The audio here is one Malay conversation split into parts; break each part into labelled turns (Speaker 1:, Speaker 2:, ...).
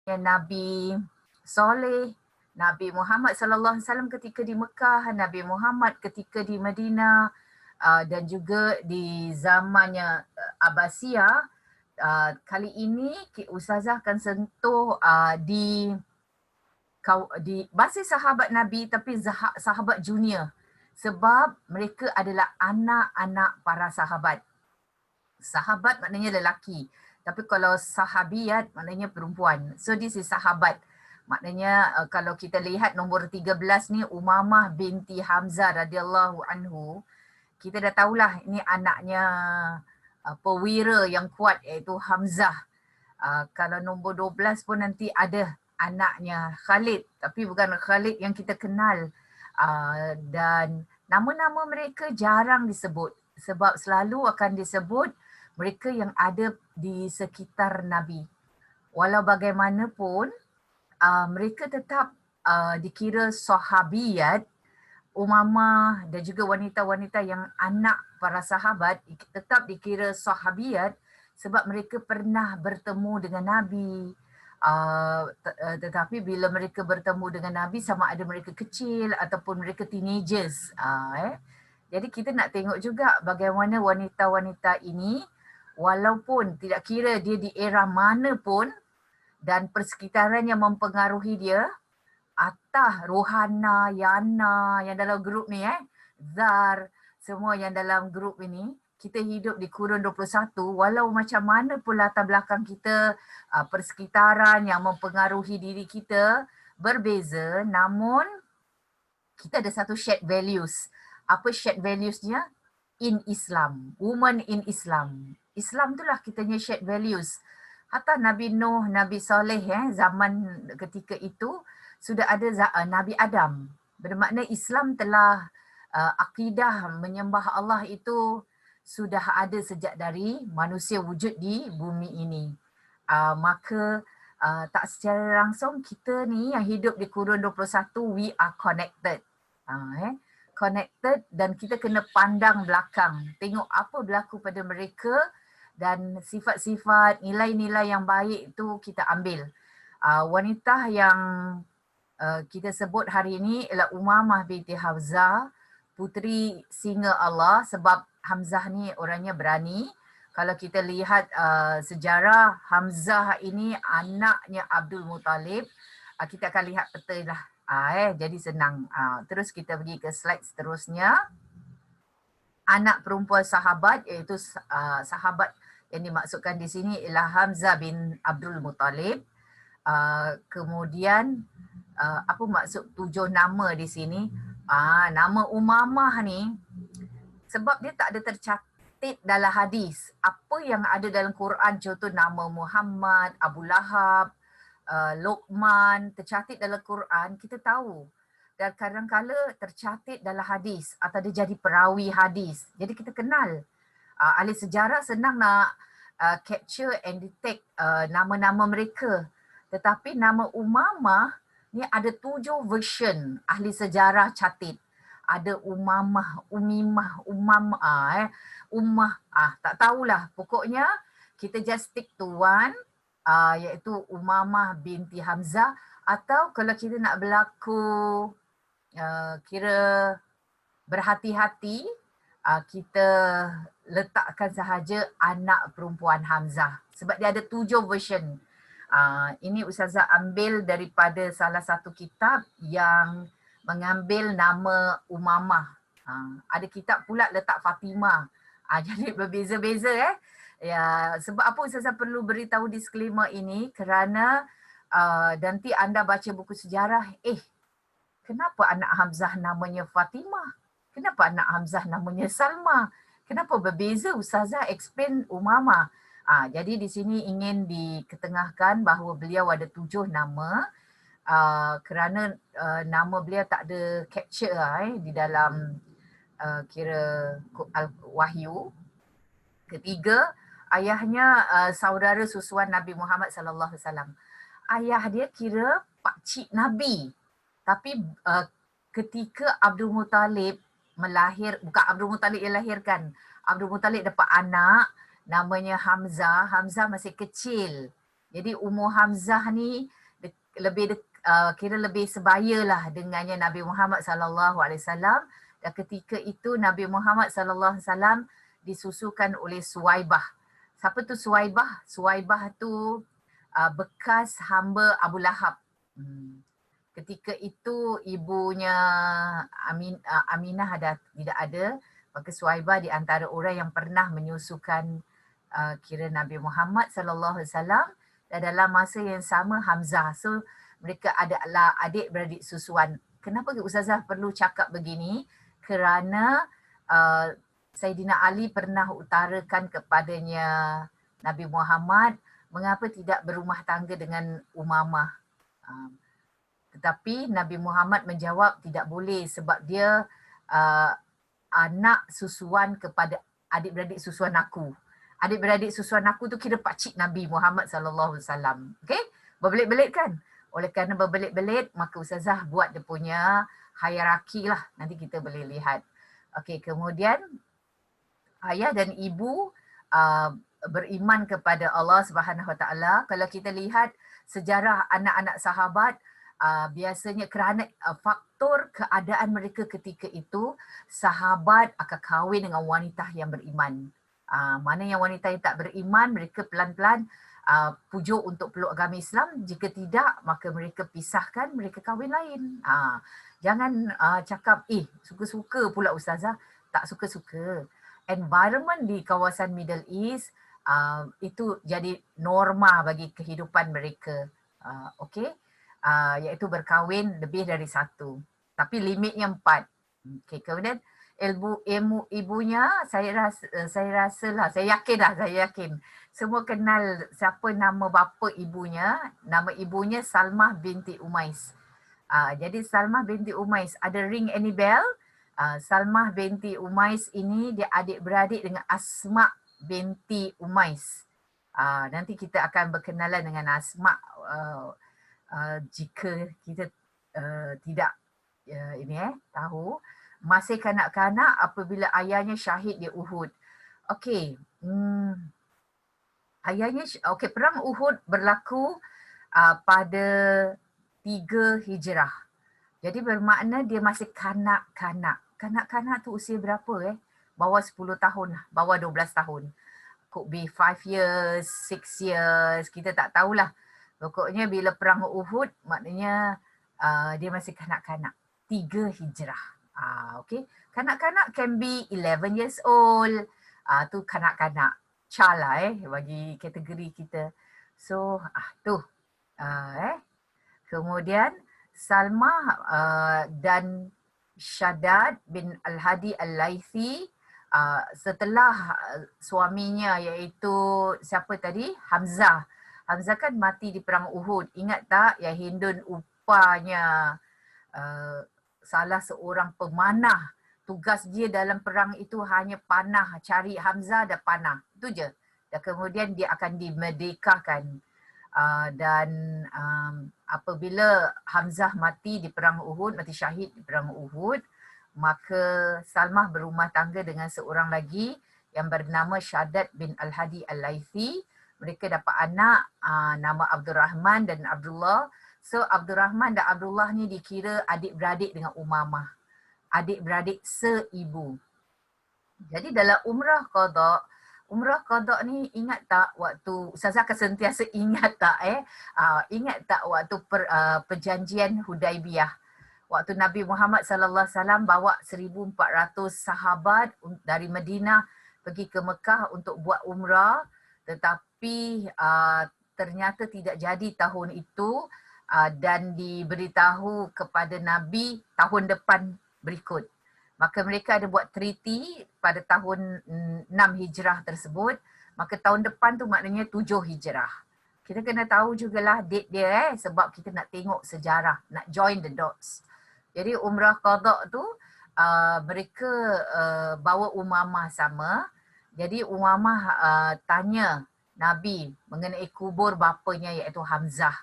Speaker 1: Nabi Soleh, Nabi Muhammad sallallahu alaihi wasallam ketika di Mekah, Nabi Muhammad ketika di Madinah, dan juga di zamannya Abbasiyah. Kali ini Ustazah akan sentuh di masih sahabat Nabi tapi sahabat junior, sebab mereka adalah anak-anak para sahabat. Sahabat maknanya lelaki, tapi kalau sahabiyat maknanya perempuan. So this is sahabat. Maknanya kalau kita lihat nombor 13 ni, Umamah binti Hamzah radhiyallahu anhu, kita dah tahulah ini anaknya perwira yang kuat iaitu Hamzah. Kalau nombor 12 pun nanti ada anaknya Khalid, tapi bukan Khalid yang kita kenal. Dan nama-nama mereka jarang disebut sebab selalu akan disebut mereka yang ada di sekitar Nabi. Walau bagaimanapun, mereka tetap dikira sahabiyat. Umamah dan juga wanita-wanita yang anak para sahabat tetap dikira sahabiyat sebab mereka pernah bertemu dengan Nabi. Tetapi bila mereka bertemu dengan Nabi, sama ada mereka kecil ataupun mereka teenagers. Jadi kita nak tengok juga bagaimana wanita-wanita ini, walaupun tidak kira dia di era mana pun dan persekitaran yang mempengaruhi dia, Atah, Rohana, Yana yang dalam grup ni, Zar, semua yang dalam grup ini, kita hidup di kurun 21, walau macam mana pun latar belakang kita, persekitaran yang mempengaruhi diri kita berbeza, namun kita ada satu shared values. Apa shared valuesnya? In Islam, woman in Islam. Islam itulah kitanya shared values. Hatta Nabi Nuh, Nabi Saleh, zaman ketika itu, sudah ada Nabi Adam. Bermakna Islam telah akidah menyembah Allah itu sudah ada sejak dari manusia wujud di bumi ini. Maka tak secara langsung kita ni yang hidup di kurun 21, we are connected. Connected, dan kita kena pandang belakang. Tengok apa berlaku pada mereka dan sifat-sifat, nilai-nilai yang baik itu kita ambil. Wanita yang kita sebut hari ini ialah Umamah binti Hamzah, puteri singa Allah, sebab Hamzah ni orangnya berani. Kalau kita lihat sejarah, Hamzah ini anaknya Abdul Muttalib. Kita akan lihat peta lah. Jadi senang. Terus kita pergi ke slide seterusnya. Anak perempuan sahabat, iaitu sahabat yang dimaksudkan di sini ialah Hamzah bin Abdul Muttalib. Kemudian apa maksud 7 nama di sini? Nama Umamah ni sebab dia tak ada tercatat dalam hadis. Apa yang ada dalam Quran, contoh nama Muhammad, Abu Lahab, Luqman, tercatat dalam Quran, kita tahu. Dan kadang-kala tercatat dalam hadis atau dia jadi perawi hadis. Jadi kita kenal. Ahli sejarah senang nak capture and detect nama-nama mereka. Tetapi nama Umamah ni ada 7 version ahli sejarah catat. Ada Umamah, Umimah, Umamah, Ummah, tak tahulah. Pokoknya kita just stick to one, iaitu Umamah binti Hamzah. Atau kalau kita nak berlaku kira berhati-hati, kita letakkan sahaja anak perempuan Hamzah. Sebab dia ada 7 version. Ini Ustazah ambil daripada salah satu kitab yang mengambil nama Umamah. Ada kitab pula letak Fatimah. Jadi berbeza-beza Ya, sebab apa Ustazah perlu beritahu disclaimer ini? Kerana nanti anda baca buku sejarah, kenapa anak Hamzah namanya Fatimah? Kenapa anak Hamzah namanya Salma? Kenapa berbeza? Ustazah explain Umamah. Jadi di sini ingin diketengahkan bahawa beliau ada 7 nama kerana nama beliau tak ada capture di dalam kira Wahyu. Ketiga, ayahnya saudara susuan Nabi Muhammad sallallahu alaihi wasallam. Ayah dia kira pakcik Nabi. Tapi ketika Abdul Muttalib bukan Abdul Muttalib yang lahirkan. Abdul Muttalib dapat anak namanya Hamzah. Hamzah masih kecil. Jadi umur Hamzah ni kira lebih sebayalah dengannya Nabi Muhammad sallallahu alaihi wasallam, dan ketika itu Nabi Muhammad sallallahu alaihi wasallam disusukan oleh Suwaibah. Siapa tu Suwaibah? Suwaibah tu bekas hamba Abu Lahab. Ketika itu ibunya Aminah tidak ada, maka Suwaibah di antara orang yang pernah menyusukan kira Nabi Muhammad sallallahu alaihi wasallam, dan dalam masa yang sama Hamzah. So mereka adalah adik-beradik susuan. Kenapa Ustazah perlu cakap begini? Kerana Saidina Ali pernah utarakan kepadanya Nabi Muhammad, mengapa tidak berumah tangga dengan Umamah. Tetapi Nabi Muhammad menjawab tidak boleh sebab dia anak susuan kepada adik-beradik susuan aku. Adik-beradik susuan aku tu kira pakcik Nabi Muhammad sallallahu alaihi wasallam. Okey? Berbelit-belit kan? Oleh kerana berbelit-belit, maka Ustazah buat dia punya hierarki lah. Nanti kita boleh lihat. Okey, kemudian ayah dan ibu beriman kepada Allah Subhanahu Wa Taala. Kalau kita lihat sejarah anak-anak sahabat, biasanya kerana faktor keadaan mereka ketika itu, sahabat akan kahwin dengan wanita yang beriman. Mana yang wanita yang tak beriman, mereka pelan-pelan pujuk untuk peluk agama Islam. Jika tidak, maka mereka pisahkan, mereka kahwin lain. Jangan cakap, suka-suka pula Ustazah. Tak suka-suka. Environment di kawasan Middle East itu jadi norma bagi kehidupan mereka. Okey? Iaitu berkahwin lebih dari satu. Tapi limitnya 4. Okay, kemudian ibunya saya yakin semua kenal siapa nama bapa ibunya. Nama ibunya Salmah binti Umais. Jadi Salmah binti Umais, ada ring any bell? Salmah binti Umais ini dia adik-beradik dengan Asma binti Umais. Nanti kita akan berkenalan dengan Asma jika kita tidak tahu. Masih kanak-kanak apabila ayahnya syahid di Uhud. Okey. Perang Uhud berlaku pada 3 Hijrah. Jadi bermakna dia masih kanak-kanak. Kanak-kanak tu usia berapa Bawah 10 tahun, bawah 12 tahun. Could be 5 years, 6 years, kita tak tahulah. Pokoknya bila perang Uhud, maknanya dia masih kanak-kanak. 3 Hijrah. Okay. Kanak-kanak can be 11 years old. Tu kanak-kanak. Child lah bagi kategori kita. So, tu. Kemudian, Salmah dan Shaddad bin Al-Hadi Al-Laythi, setelah suaminya iaitu siapa tadi? Hamzah. Hamzah kan mati di perang Uhud. Ingat tak yang Hindun upanya salah seorang pemanah. Tugas dia dalam perang itu hanya panah, cari Hamzah dan panah. Itu je. Dan kemudian dia akan dimerdekakan. Dan apabila Hamzah mati di perang Uhud, mati syahid di perang Uhud, maka Salmah berumah tangga dengan seorang lagi yang bernama Shaddad bin Al-Hadi Al-Laythi. Mereka dapat anak nama Abdul Rahman dan Abdullah. So Abdul Rahman dan Abdullah ni dikira adik-beradik dengan Umamah. Adik-beradik seibu. Jadi dalam Umrah Qadha ni ingat tak waktu, Ustazah akan sentiasa ingat tak ingat tak waktu perjanjian Hudaibiyah. Waktu Nabi Muhammad sallallahu alaihi wasallam bawa 1,400 sahabat dari Madinah pergi ke Mekah untuk buat umrah, tetapi ternyata tidak jadi tahun itu, dan diberitahu kepada Nabi tahun depan berikut. Maka mereka ada buat treaty pada tahun 6 Hijrah tersebut. Maka tahun depan tu maknanya 7 Hijrah. Kita kena tahu jugalah date dia sebab kita nak tengok sejarah, nak join the dots. Jadi Umrah Qadha tu mereka bawa Umamah sama. Jadi Umamah tanya Nabi mengenai kubur bapanya iaitu Hamzah.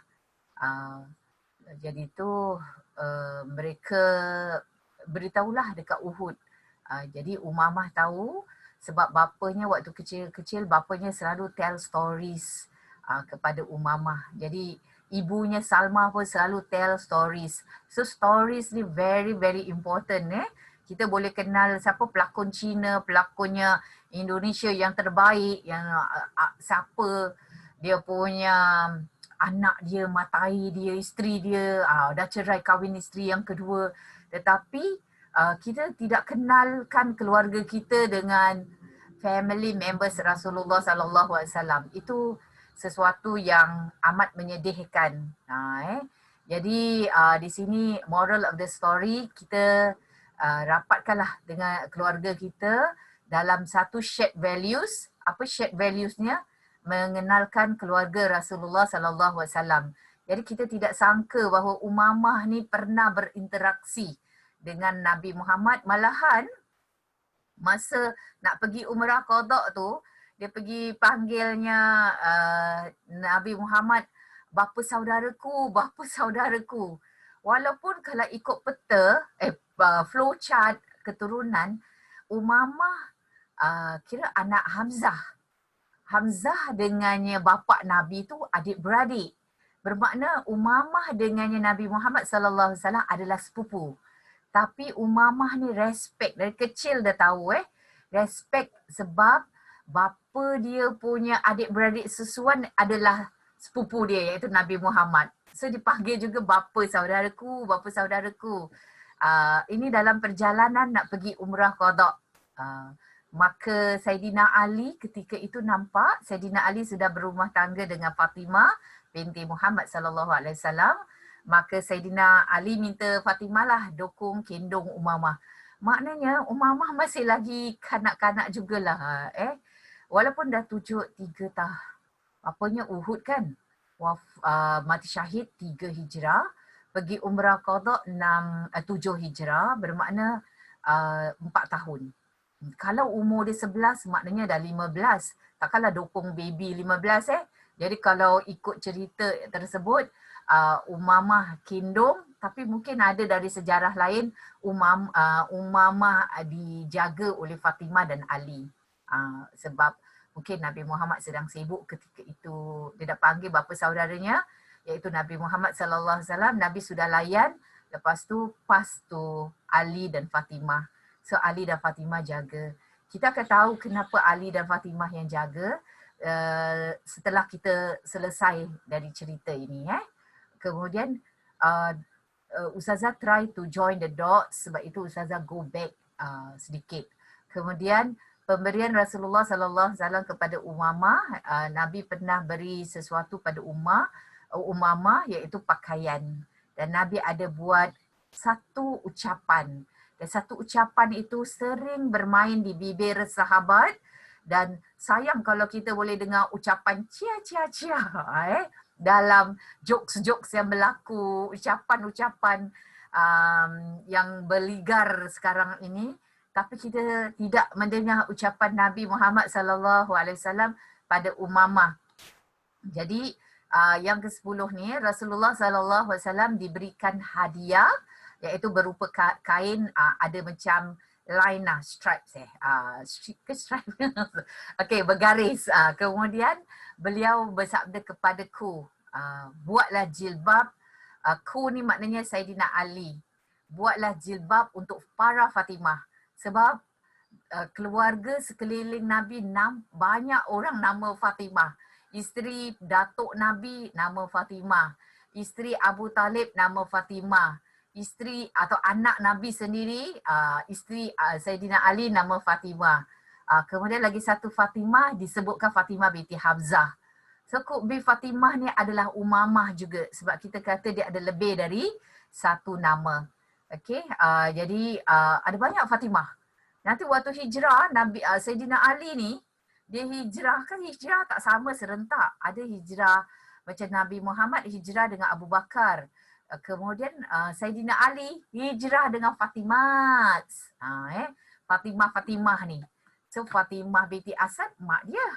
Speaker 1: Jadi tu mereka beritahulah dekat Uhud. Jadi Umamah tahu sebab bapanya waktu kecil-kecil bapanya selalu tell stories kepada Umamah. Jadi ibunya Salma pun selalu tell stories. So stories ni very very important. Kita boleh kenal siapa pelakon Cina, pelakonnya Indonesia yang terbaik, yang siapa dia punya anak dia, matai dia, isteri dia, dah cerai kahwin isteri yang kedua. Tetapi kita tidak kenalkan keluarga kita dengan family members Rasulullah sallallahu alaihi wasallam. Itu sesuatu yang amat menyedihkan. Jadi di sini moral of the story, kita rapatkanlah dengan keluarga kita dalam satu shared values. Apa shared valuesnya? Mengenalkan keluarga Rasulullah sallallahu alaihi wasallam. Jadi kita tidak sangka bahawa Umamah ni pernah berinteraksi dengan Nabi Muhammad. Malahan masa nak pergi umrah qada tu, dia pergi panggilnya Nabi Muhammad, bapa saudaraku. Walaupun kalau ikut peta, flow chart keturunan, Umamah kira anak Hamzah. Hamzah dengannya bapa Nabi tu adik-beradik. Bermakna Umamah dengannya Nabi Muhammad sallallahu alaihi wasallam adalah sepupu. Tapi Umamah ni respect, dari kecil dah tahu respect sebab bapa dia punya adik-beradik susuan adalah sepupu dia, iaitu Nabi Muhammad. So dipanggil juga bapa saudaraku. Ini dalam perjalanan nak pergi umrah qada. Maka Saidina Ali ketika itu nampak Saidina Ali sudah berumah tangga dengan Fatimah binti Muhammad sallallahu alaihi wasallam. Maka Saidina Ali minta Fatimah lah dukung kendong Umamah. Maknanya Umamah masih lagi kanak-kanak jugalah. Walaupun dah 3 apanya Uhud kan. Mati syahid 3 Hijrah. Pergi umrah qada 7 Hijrah, bermakna 4 tahun. Kalau umur dia 11 maknanya dah 15. Takkanlah dukung baby 15 Jadi kalau ikut cerita tersebut, Umamah kendong, tapi mungkin ada dari sejarah lain Umamah dijaga oleh Fatimah dan Ali. Sebab mungkin Nabi Muhammad sedang sibuk ketika itu. Dia dah panggil bapa saudaranya, iaitu Nabi Muhammad sallallahu alaihi wasallam. Nabi sudah layan, lepas tu pas tu Ali dan Fatimah. So Ali dan Fatimah jaga. Kita akan tahu kenapa Ali dan Fatimah yang jaga setelah kita selesai dari cerita ini. Kemudian Ustazah try to join the dots, sebab itu Ustazah go back sedikit. Kemudian pemberian Rasulullah sallallahu alaihi wasallam kepada Umamah, Nabi pernah beri sesuatu pada Umamah, iaitu pakaian. Dan Nabi ada buat satu ucapan. Dan satu ucapan itu sering bermain di bibir sahabat, dan sayang kalau kita boleh dengar ucapan cia dalam jokes-jokes yang berlaku, ucapan-ucapan yang berligar sekarang ini, tapi kita tidak mendengar ucapan Nabi Muhammad sallallahu alaihi wasallam pada Umamah. Jadi yang ke-10 ni, Rasulullah sallallahu alaihi wasallam diberikan hadiah, iaitu berupa kain ada macam line stripes stripes. Okey, bergaris. Kemudian beliau bersabda kepadaku, buatlah jilbab. Ku ni maknanya Saidina Ali. Buatlah jilbab untuk para Fatimah. Sebab keluarga sekeliling Nabi banyak orang nama Fatimah. Isteri datuk Nabi nama Fatimah. Isteri Abu Talib nama Fatimah. Isteri atau anak Nabi sendiri, isteri Saidina Ali nama Fatimah. Kemudian lagi satu Fatimah disebutkan Fatimah binti Hamzah. So Qutbi Fatimah ni adalah Umamah juga, sebab kita kata dia ada lebih dari satu nama. Okey, jadi ada banyak Fatimah. Nanti waktu hijrah Nabi Saidina Ali ni, dia hijrah tak sama serentak. Ada hijrah macam Nabi Muhammad hijrah dengan Abu Bakar. Kemudian Saidina Ali hijrah dengan Fatimah. Fatimah ni. So Fatimah binti Asad mak dia.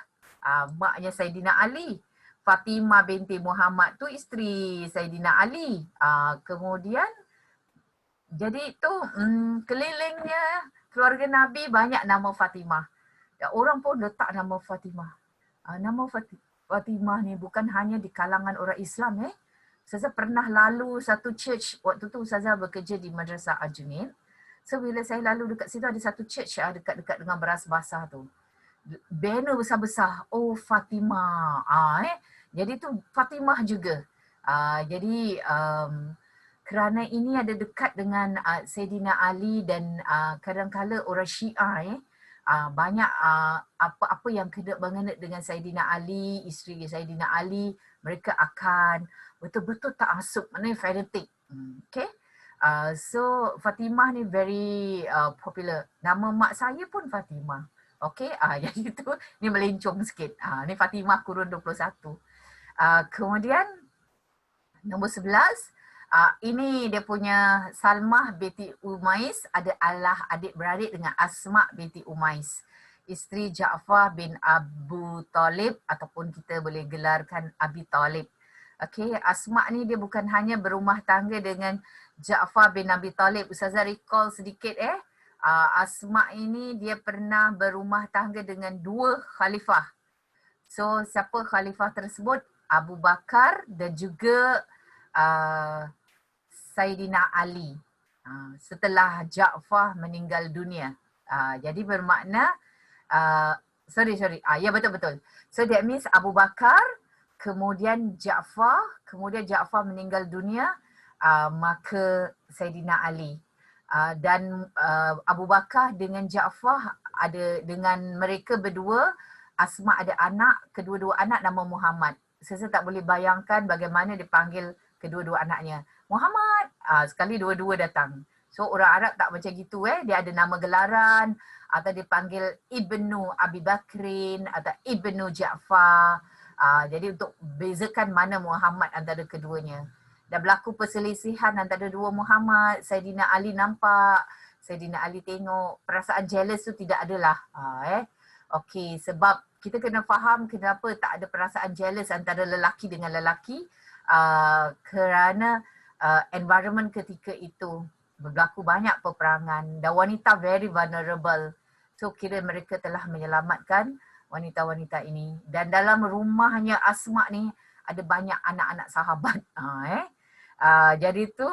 Speaker 1: Maknya Saidina Ali. Fatimah binti Muhammad tu isteri Saidina Ali. Kemudian jadi tu kelilingnya keluarga Nabi banyak nama Fatimah. Dan orang pun letak nama Fatimah. Nama Fatimah. Fatimah ni bukan hanya di kalangan orang Islam Ustazah pernah lalu satu church, waktu tu Ustazah bekerja di Madrasah Al-Junaid. So bila saya lalu dekat situ ada satu church dekat-dekat dengan beras basah tu. Banner besar-besar, oh Fatimah. Jadi tu Fatimah juga. Jadi kerana ini ada dekat dengan Sayyidina Ali dan kadang-kala orang Syiah banyak apa-apa yang kena mengenai dengan Sayyidina Ali, isteri Sayyidina Ali, mereka akan betul-betul ta'assub, maknanya fanatik. Okay. So Fatimah ni very popular. Nama mak saya pun Fatimah. Okay, jadi tu ni melencong sikit. Ni Fatimah kurun 21. Kemudian nombor 11, ini dia punya Salmah binti Umais, ada Allah adik-beradik dengan Asma binti Umais. Isteri Ja'far bin Abu Talib ataupun kita boleh gelarkan Abi Talib. Okay, Asma ni dia bukan hanya berumah tangga dengan Ja'far bin Abi Talib. Ustazah recall sedikit Asma ini dia pernah berumah tangga dengan 2 khalifah. So siapa khalifah tersebut? Abu Bakar dan juga Sayyidina Ali setelah Ja'far meninggal dunia. Jadi bermakna ya betul-betul. So that means Abu Bakar, kemudian Ja'far meninggal dunia, maka Sayyidina Ali. Dan Abu Bakar dengan Ja'far ada, dengan mereka berdua, Asma ada anak, kedua-dua anak nama Muhammad. Saya tak boleh bayangkan bagaimana dipanggil kedua-dua anaknya. Muhammad, sekali dua-dua datang. So orang Arab tak macam gitu dia ada nama gelaran atau dipanggil Ibnu Abi Bakrin atau Ibnu Ja'far. Jadi untuk bezakan mana Muhammad antara keduanya. Dah berlaku perselisihan antara dua Muhammad, Sayyidina Ali nampak, Sayyidina Ali tengok, perasaan jealous tu tidak adalah. Okey, sebab kita kena faham kenapa tak ada perasaan jealous antara lelaki dengan lelaki, kerana environment ketika itu berlaku banyak peperangan dan wanita very vulnerable. So kira mereka telah menyelamatkan wanita-wanita ini. Dan dalam rumahnya Asma ni ada banyak anak-anak sahabat. Jadi tu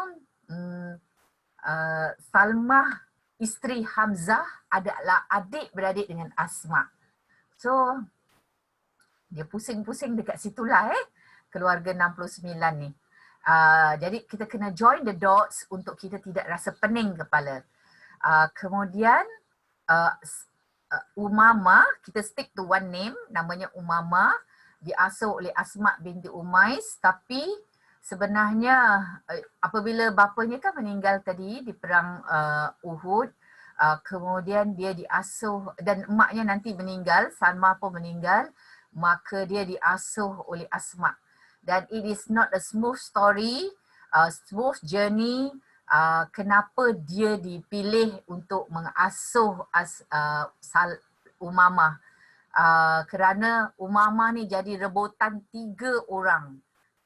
Speaker 1: Salmah isteri Hamzah adalah adik-beradik dengan Asma. So dia pusing-pusing dekat situlah keluarga 69 ni. Jadi kita kena join the dots untuk kita tidak rasa pening kepala. Kemudian Umamah, kita stick to one name, namanya Umamah, diasuh oleh Asma binti Umais, tapi sebenarnya apabila bapanya kan meninggal tadi di perang Uhud, kemudian dia diasuh dan emaknya nanti meninggal, Salma pun meninggal, maka dia diasuh oleh Asma. Dan it is not a smooth story, smooth journey. Kenapa dia dipilih untuk mengasuh Umamah? Kerana Umamah ni jadi rebutan 3 orang.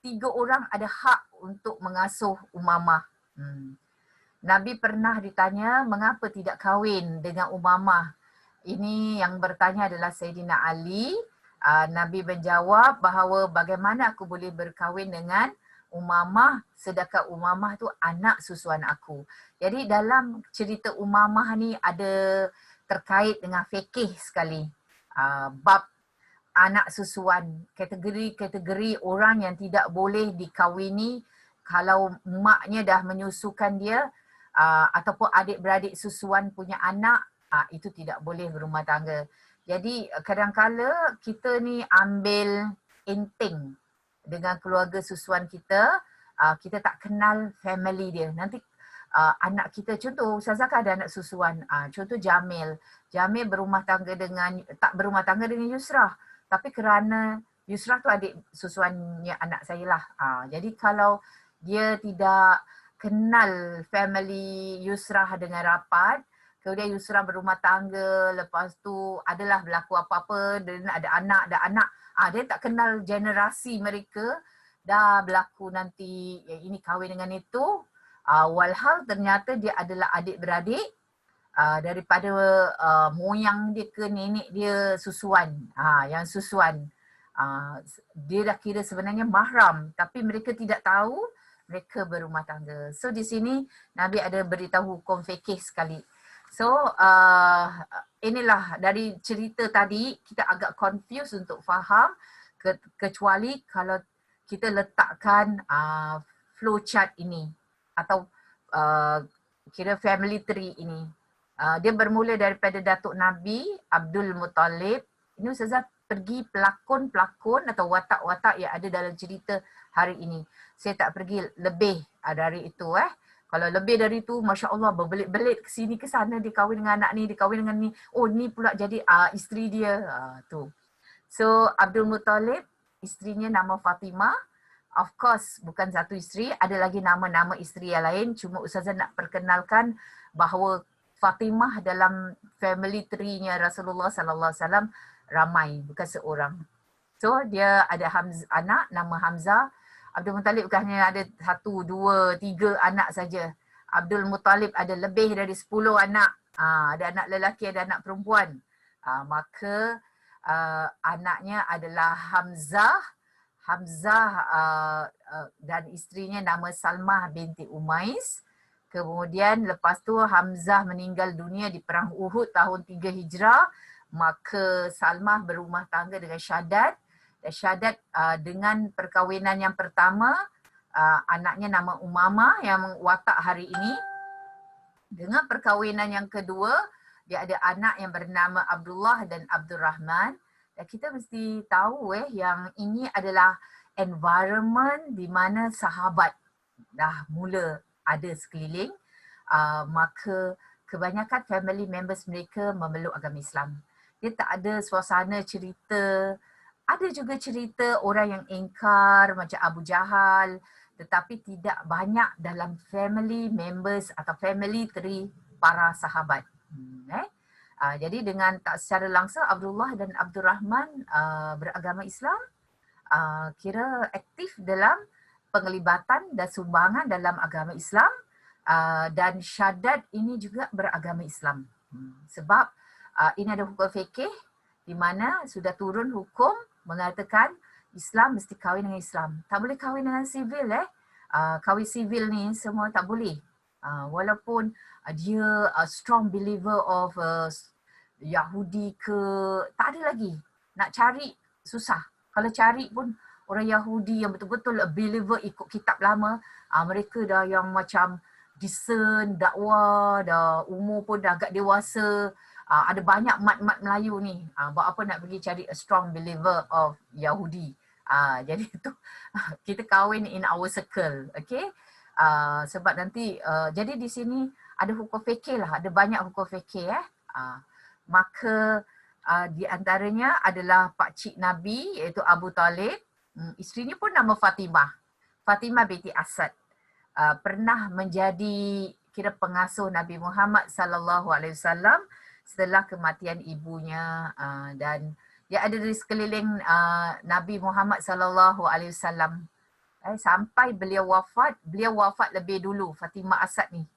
Speaker 1: 3 orang ada hak untuk mengasuh Umamah. Nabi pernah ditanya mengapa tidak kahwin dengan Umamah. Ini yang bertanya adalah Sayyidina Ali. Nabi menjawab bahawa bagaimana aku boleh berkahwin dengan Umamah sedangkan Umamah tu anak susuan aku. Jadi dalam cerita Umamah ni ada terkait dengan fikih sekali. Bab anak susuan, kategori-kategori orang yang tidak boleh dikahwini kalau maknya dah menyusukan dia, ataupun adik-beradik susuan punya anak, itu tidak boleh berumah tangga. Jadi kadang-kala kita ni ambil enteng dengan keluarga susuan kita, kita tak kenal family dia. Nanti anak kita, contoh Ustazah kan ada anak susuan, contoh Jamil berumah tangga dengan, tak berumah tangga dengan Yusrah, tapi kerana Yusrah tu adik susuannya anak saya lah. Jadi kalau dia tidak kenal family Yusrah dengan rapat, kemudian Yusrah berumah tangga, lepas tu adalah berlaku apa-apa, dan ada anak, dia tak kenal generasi mereka, dah berlaku nanti ini kahwin dengan itu, walhal ternyata dia adalah adik-beradik daripada moyang dia ke nenek dia susuan, yang susuan. Dia dah kira sebenarnya mahram, tapi mereka tidak tahu mereka berumah tangga. So di sini Nabi ada beritahu hukum fikih sekali. So inilah dari cerita tadi kita agak confused untuk faham, kecuali kalau kita letakkan flow chart ini atau kira family tree ini. Dia bermula daripada Datuk Nabi Abdul Muttalib. Ini Ustazah pergi pelakon-pelakon atau watak-watak yang ada dalam cerita hari ini. Saya tak pergi lebih dari itu. Kalau lebih dari itu, Masya Allah, berbelit-belit ke sini ke sana, dia kahwin dengan anak ni, dia kahwin dengan ni. Oh, ni pula jadi isteri dia. Tu. So, Abdul Muttalib, isterinya nama Fatimah. Of course, bukan satu isteri, ada lagi nama-nama isteri yang lain. Cuma Ustazah nak perkenalkan bahawa Fatimah dalam family tree-nya Rasulullah sallallahu alaihi wasallam ramai, bukan seorang. So dia ada anak nama Hamzah. Abdul Muttalib bukan hanya ada 1, 2, 3 anak saja. Abdul Muttalib ada lebih dari 10 anak. Ada anak lelaki, ada anak perempuan. Maka anaknya adalah Hamzah. Dan isterinya nama Salmah binti Umais. Kemudian lepas tu Hamzah meninggal dunia di perang Uhud tahun 3 Hijrah. Maka Salmah berumah tangga dengan Syaddad. Dan Syaddad dengan perkahwinan yang pertama, anaknya nama Umamah yang watak hari ini. Dengan perkahwinan yang kedua, dia ada anak yang bernama Abdullah dan Abdul Rahman. Dan kita mesti tahu yang ini adalah environment di mana sahabat dah mula ada sekeliling, maka kebanyakan family members mereka memeluk agama Islam. Dia tak ada suasana cerita. Ada juga cerita orang yang ingkar macam Abu Jahal, tetapi tidak banyak dalam family members atau family tree para sahabat. Jadi dengan tak secara langsung Abdullah dan Abdul Rahman beragama Islam, kira aktif dalam penglibatan dan sumbangan dalam agama Islam, dan Syaddad ini juga beragama Islam. Sebab ini ada hukum fikih di mana sudah turun hukum mengatakan Islam mesti kahwin dengan Islam. Tak boleh kahwin dengan sivil. Kahwin sivil ni semua tak boleh. Walaupun dia strong believer of Yahudi ke, tak ada lagi. Nak cari susah. Kalau cari pun orang Yahudi yang betul-betul a believer ikut kitab lama, mereka dah yang macam discern, dakwah, dah umur pun dah agak dewasa. Ada banyak mat-mat Melayu ni. Buat apa nak pergi cari a strong believer of Yahudi. Jadi tu kita kahwin in our circle. Okay. Sebab nanti, jadi di sini ada hukum fikih lah. Ada banyak hukum fikih. Maka di antaranya adalah pakcik Nabi iaitu Abu Talib. Isterinya pun nama Fatimah. Fatimah binti Asad. Pernah menjadi kira pengasuh Nabi Muhammad sallallahu alaihi wasallam setelah kematian ibunya, dan dia ada di sekeliling Nabi Muhammad sallallahu alaihi wasallam sampai beliau wafat lebih dulu, Fatimah Asad ni.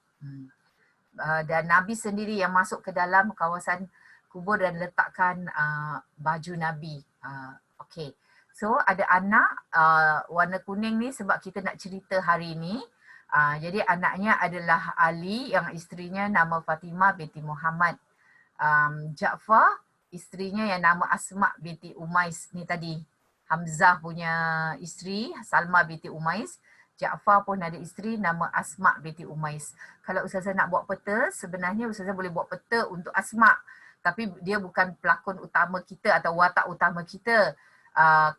Speaker 1: Dan Nabi sendiri yang masuk ke dalam kawasan kubur dan letakkan baju Nabi. Okay. So ada anak warna kuning ni sebab kita nak cerita hari ni. Jadi anaknya adalah Ali yang isterinya nama Fatimah binti Muhammad. Ja'far, isterinya yang nama Asma binti Umais ni tadi. Hamzah punya isteri, Salma binti Umais. Ja'far pun ada isteri nama Asma binti Umais. Kalau Ustazah nak buat peta, sebenarnya Ustazah boleh buat peta untuk Asma. Tapi dia bukan pelakon utama kita atau watak utama kita.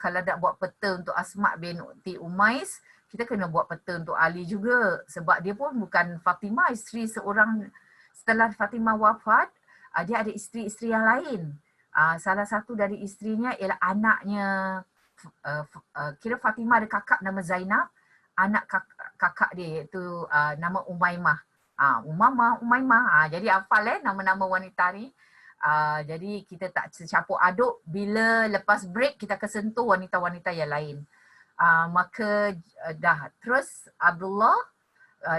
Speaker 1: Kalau nak buat peta untuk Asma binti Umais, kita kena buat peta untuk Ali juga. Sebab dia pun bukan Fatimah, isteri seorang. Setelah Fatimah wafat, dia ada isteri-isteri yang lain. Salah satu dari isterinya ialah anaknya, kira Fatimah ada kakak nama Zainab, anak kakak dia iaitu nama Umaymah. Umaymah. Jadi hafal nama-nama wanita ni. Jadi kita tak campur aduk, bila lepas break kita akan sentuh wanita-wanita yang lain. Maka dah terus Abdullah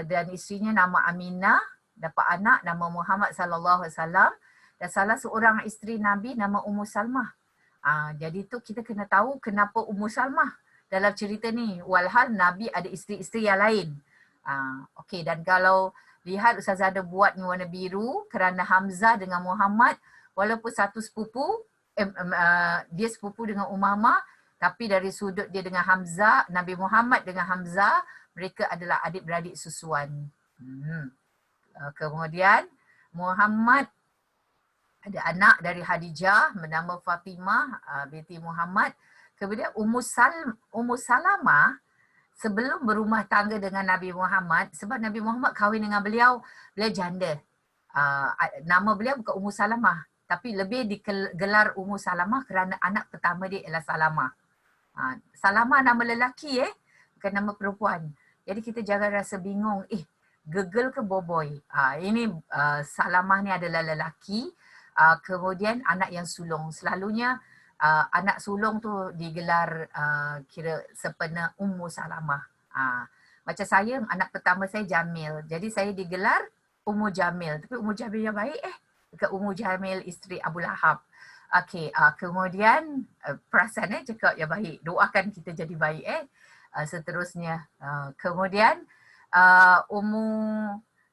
Speaker 1: dan isterinya nama Aminah, dapat anak nama Muhammad sallallahu alaihi wasallam, dan salah seorang isteri Nabi nama Ummu Salmah. Jadi tu kita kena tahu kenapa Ummu Salmah dalam cerita ni. Walhal Nabi ada isteri-isteri yang lain. Okey, dan kalau lihat Ustazah ada buat ni warna biru kerana Hamzah dengan Muhammad walaupun satu sepupu, dia sepupu dengan Umamah, tapi dari sudut dia dengan Hamzah, Nabi Muhammad dengan Hamzah, mereka adalah adik-beradik susuan. Kemudian Muhammad ada anak dari Khadijah bernama Fatimah binti Muhammad. Kemudian Ummu Salamah sebelum berumah tangga dengan Nabi Muhammad, sebab Nabi Muhammad kahwin dengan beliau janda. Nama beliau bukan Ummu Salamah, tapi lebih digelar Ummu Salamah kerana anak pertama dia ialah Salamah. Salamah nama lelaki bukan nama perempuan. Jadi kita jangan rasa bingung, gegel ke boboy. Ini Salamah ni adalah lelaki. Kemudian anak yang sulung. Selalunya anak sulung tu digelar kira sepena Ummu Salamah. Macam saya, anak pertama saya Jamil. Jadi saya digelar Ummu Jamil. Tapi Ummu Jamil yang baik dekat Ummu Jamil isteri Abu Lahab. Okey, kemudian perasan cakap yang baik. Doakan kita jadi baik seterusnya. Kemudian Ummu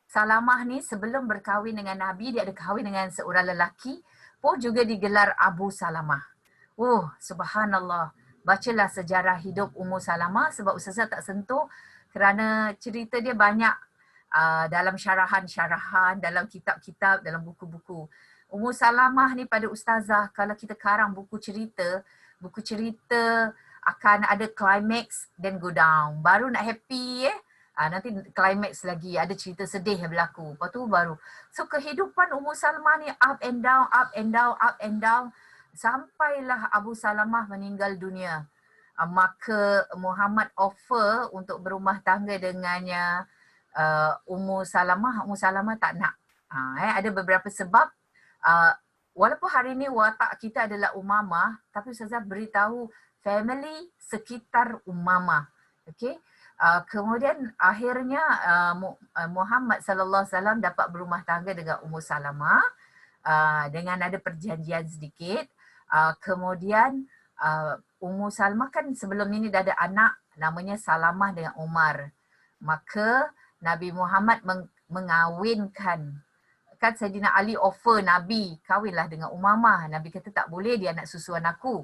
Speaker 1: Salamah ni sebelum berkahwin dengan Nabi, dia ada kahwin dengan seorang lelaki pun juga digelar Abu Salamah. Subhanallah. Bacalah sejarah hidup Ummu Salamah sebab Ustazah tak sentuh kerana cerita dia banyak dalam syarahan-syarahan, dalam kitab-kitab, dalam buku-buku. Ummu Salamah ni pada Ustazah, kalau kita karang buku cerita akan ada climax then go down. Baru nak happy nanti climax lagi, ada cerita sedih yang berlaku. Lepas tu baru. So kehidupan Ummu Salamah ni up and down, up and down, up and down. Sampailah Abu Salamah meninggal dunia. Maka Muhammad offer untuk berumah tangga dengannya Ummu Salamah. Ummu Salamah tak nak. Ada beberapa sebab. Walaupun hari ni watak kita adalah Umamah, tapi Ustazah beritahu family sekitar Umamah. Okay? Kemudian akhirnya Muhammad sallallahu alaihi wasallam dapat berumah tangga dengan Ummu Salamah dengan ada perjanjian sedikit. Kemudian Ummu Salamah kan sebelum ini dah ada anak namanya Salamah dengan Umar. Maka Nabi Muhammad mengawinkan. Kan Saidina Ali offer Nabi kahwinlah dengan Umamah. Nabi kata tak boleh, dia anak susuan aku.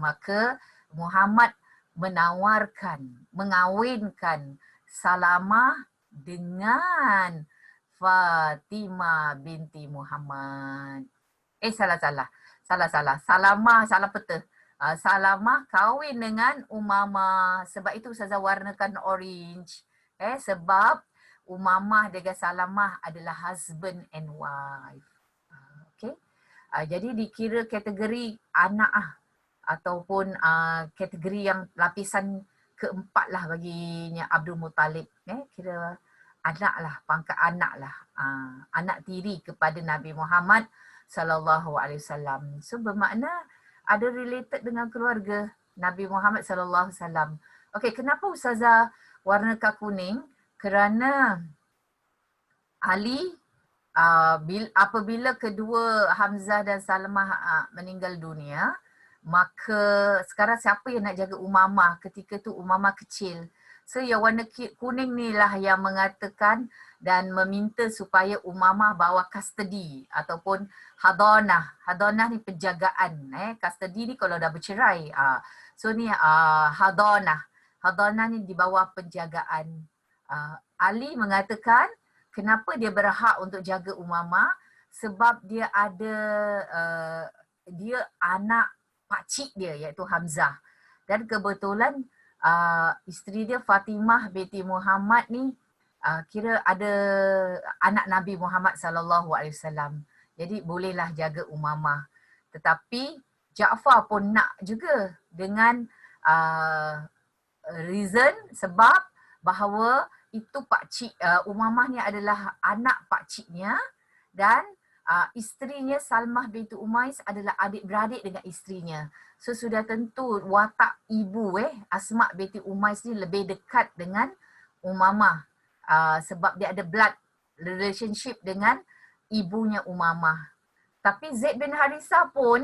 Speaker 1: Maka Muhammad mengawinkan Salamah dengan Fatimah binti Muhammad. Salah. Salamah, salah peta. Salamah kahwin dengan Umamah. Sebab itu Ustazah warnakan orange. Sebab Umamah dengan Salamah adalah husband and wife. Okay. Jadi dikira kategori anak ataupun kategori yang lapisan keempat lah baginya Abdul Muttalib. Kira anak lah, pangkat anak lah. Anak tiri kepada Nabi Muhammad sallallahu alaihi wasallam. So bermakna ada related dengan keluarga Nabi Muhammad sallallahu alaihi wasallam. Okey, kenapa Ustazah warnakan kuning? Kerana Ali apabila kedua Hamzah dan Salamah meninggal dunia, maka sekarang siapa yang nak jaga Umamah? Ketika tu Umamah kecil. So yang warna kuning ni lah yang mengatakan dan meminta supaya Umamah bawa custody ataupun hadanah. Hadanah ni penjagaan. Custody ni kalau dah bercerai. So ni hadanah. Hadanah ni di bawah penjagaan. Ali mengatakan kenapa dia berhak untuk jaga Umamah? Sebab dia ada, dia anak pakcik dia iaitu Hamzah. Dan kebetulan isteri dia Fatimah binti Muhammad ni kira ada anak Nabi Muhammad sallallahu alaihi wasallam. Jadi bolehlah jaga Umamah. Tetapi Ja'far pun nak juga dengan reason sebab bahawa itu pakcik Umamah ni adalah anak pakciknya dan isterinya Salmah binti Umais adalah adik-beradik dengan isterinya. So sudah tentu watak ibu Asma binti Umais ni lebih dekat dengan Umamah sebab dia ada blood relationship dengan ibunya Umamah. Tapi Zaid bin Harithah pun,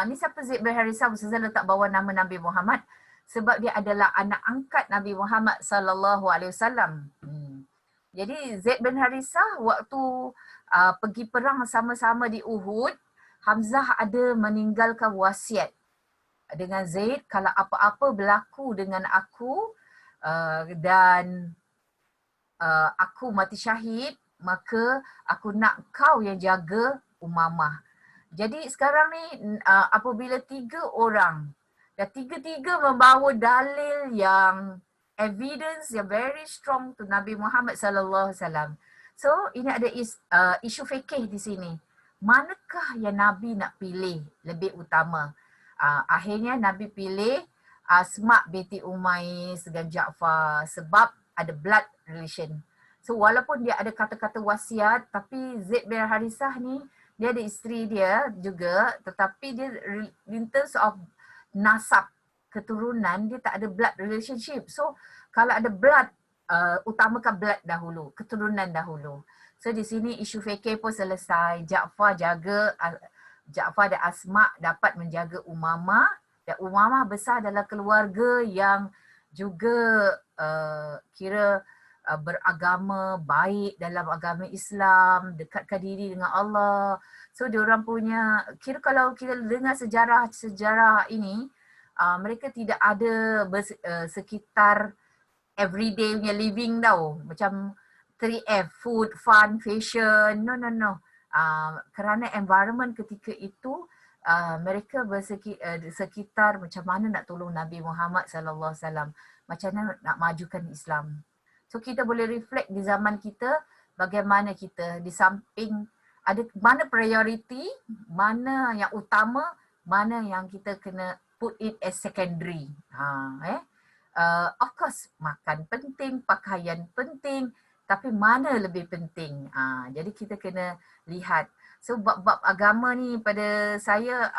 Speaker 1: ni siapa Zaid bin Harithah? Ustazah letak bawah nama Nabi Muhammad sebab dia adalah anak angkat Nabi Muhammad sallallahu alaihi wasallam. Jadi Zaid bin Harithah waktu pergi perang sama-sama di Uhud, Hamzah ada meninggalkan wasiat dengan Zaid, kalau apa-apa berlaku dengan aku dan aku mati syahid, maka aku nak kau yang jaga Umamah. Jadi sekarang ni apabila 3 orang dan tiga-tiga membawa dalil yang evidence yang very strong to Nabi Muhammad sallallahu alaihi wasallam. So ini ada isu fikih di sini. Manakah yang Nabi nak pilih lebih utama? Akhirnya Nabi pilih Asma binti Umais dengan Ja'far sebab ada blood relation. So walaupun dia ada kata-kata wasiat, tapi Zaid bin Harithah ni dia ada isteri dia juga, tetapi dia in terms of nasab, keturunan, dia tak ada blood relationship. So kalau ada blood, utamakan blood dahulu, keturunan dahulu. So di sini isu fikir pun selesai. Ja'far dan Asma dapat menjaga Umamah, dan Umamah besar dalam keluarga yang juga kira beragama baik dalam agama Islam, dekatkan diri dengan Allah. So diorang punya, kira kalau kita dengar sejarah ini, mereka tidak ada sekitar everyday punya living tau. Macam 3F, food, fun, fashion, no. Kerana environment ketika itu, mereka bersekitar macam mana nak tolong Nabi Muhammad sallallahu alaihi wasallam, macam mana nak majukan Islam. So kita boleh reflect di zaman kita, bagaimana kita di samping ada mana priority, mana yang utama, mana yang kita kena put it as secondary. Of course makan penting, pakaian penting, tapi mana lebih penting. Jadi kita kena lihat. So bab-bab agama ni pada saya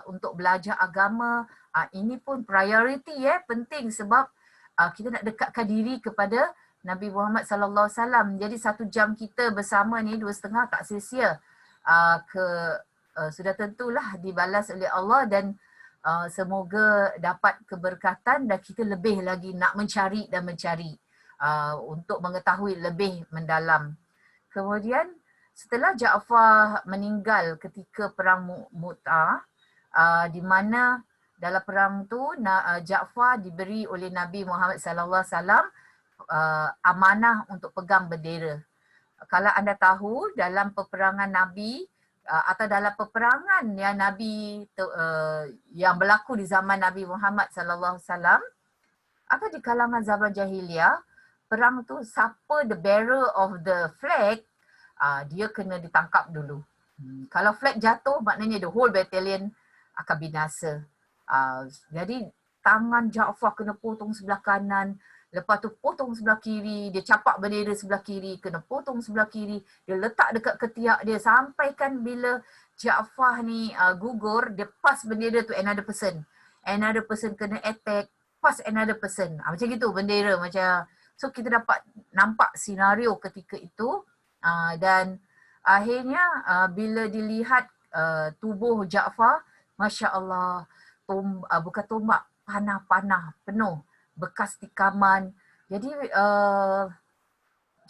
Speaker 1: untuk belajar agama, ini pun priority penting sebab kita nak dekatkan diri kepada Nabi Muhammad sallallahu alaihi wasallam. Jadi 1 jam kita bersama ni 2.5 tak sia-sia. Sudah tentulah dibalas oleh Allah dan semoga dapat keberkatan dan kita lebih lagi nak mencari untuk mengetahui lebih mendalam. Kemudian setelah Ja'far meninggal ketika perang Mu'tah, di mana dalam perang tu Ja'far diberi oleh Nabi Muhammad sallallahu alaihi wasallam amanah untuk pegang bendera. Kalau anda tahu dalam peperangan Nabi atau dalam peperangan yang Nabi yang berlaku di zaman Nabi Muhammad sallallahu alaihi wasallam atau di kalangan zaman jahiliah, perang tu siapa the bearer of the flag, dia kena ditangkap dulu. Kalau flag jatuh maknanya the whole battalion akan binasa. Jadi tangan Ja'far kena potong sebelah kanan, lepas tu potong sebelah kiri, dia capak bendera sebelah kiri, kena potong sebelah kiri, dia letak dekat ketiak dia, sampaikan bila Ja'far ni gugur, dia pass bendera tu another person kena attack, pass another person. Macam gitu bendera macam. So kita dapat nampak senario ketika itu, dan akhirnya bila dilihat tubuh Ja'far, Masya Allah, bukan tombak, panah-panah penuh, bekas tikaman.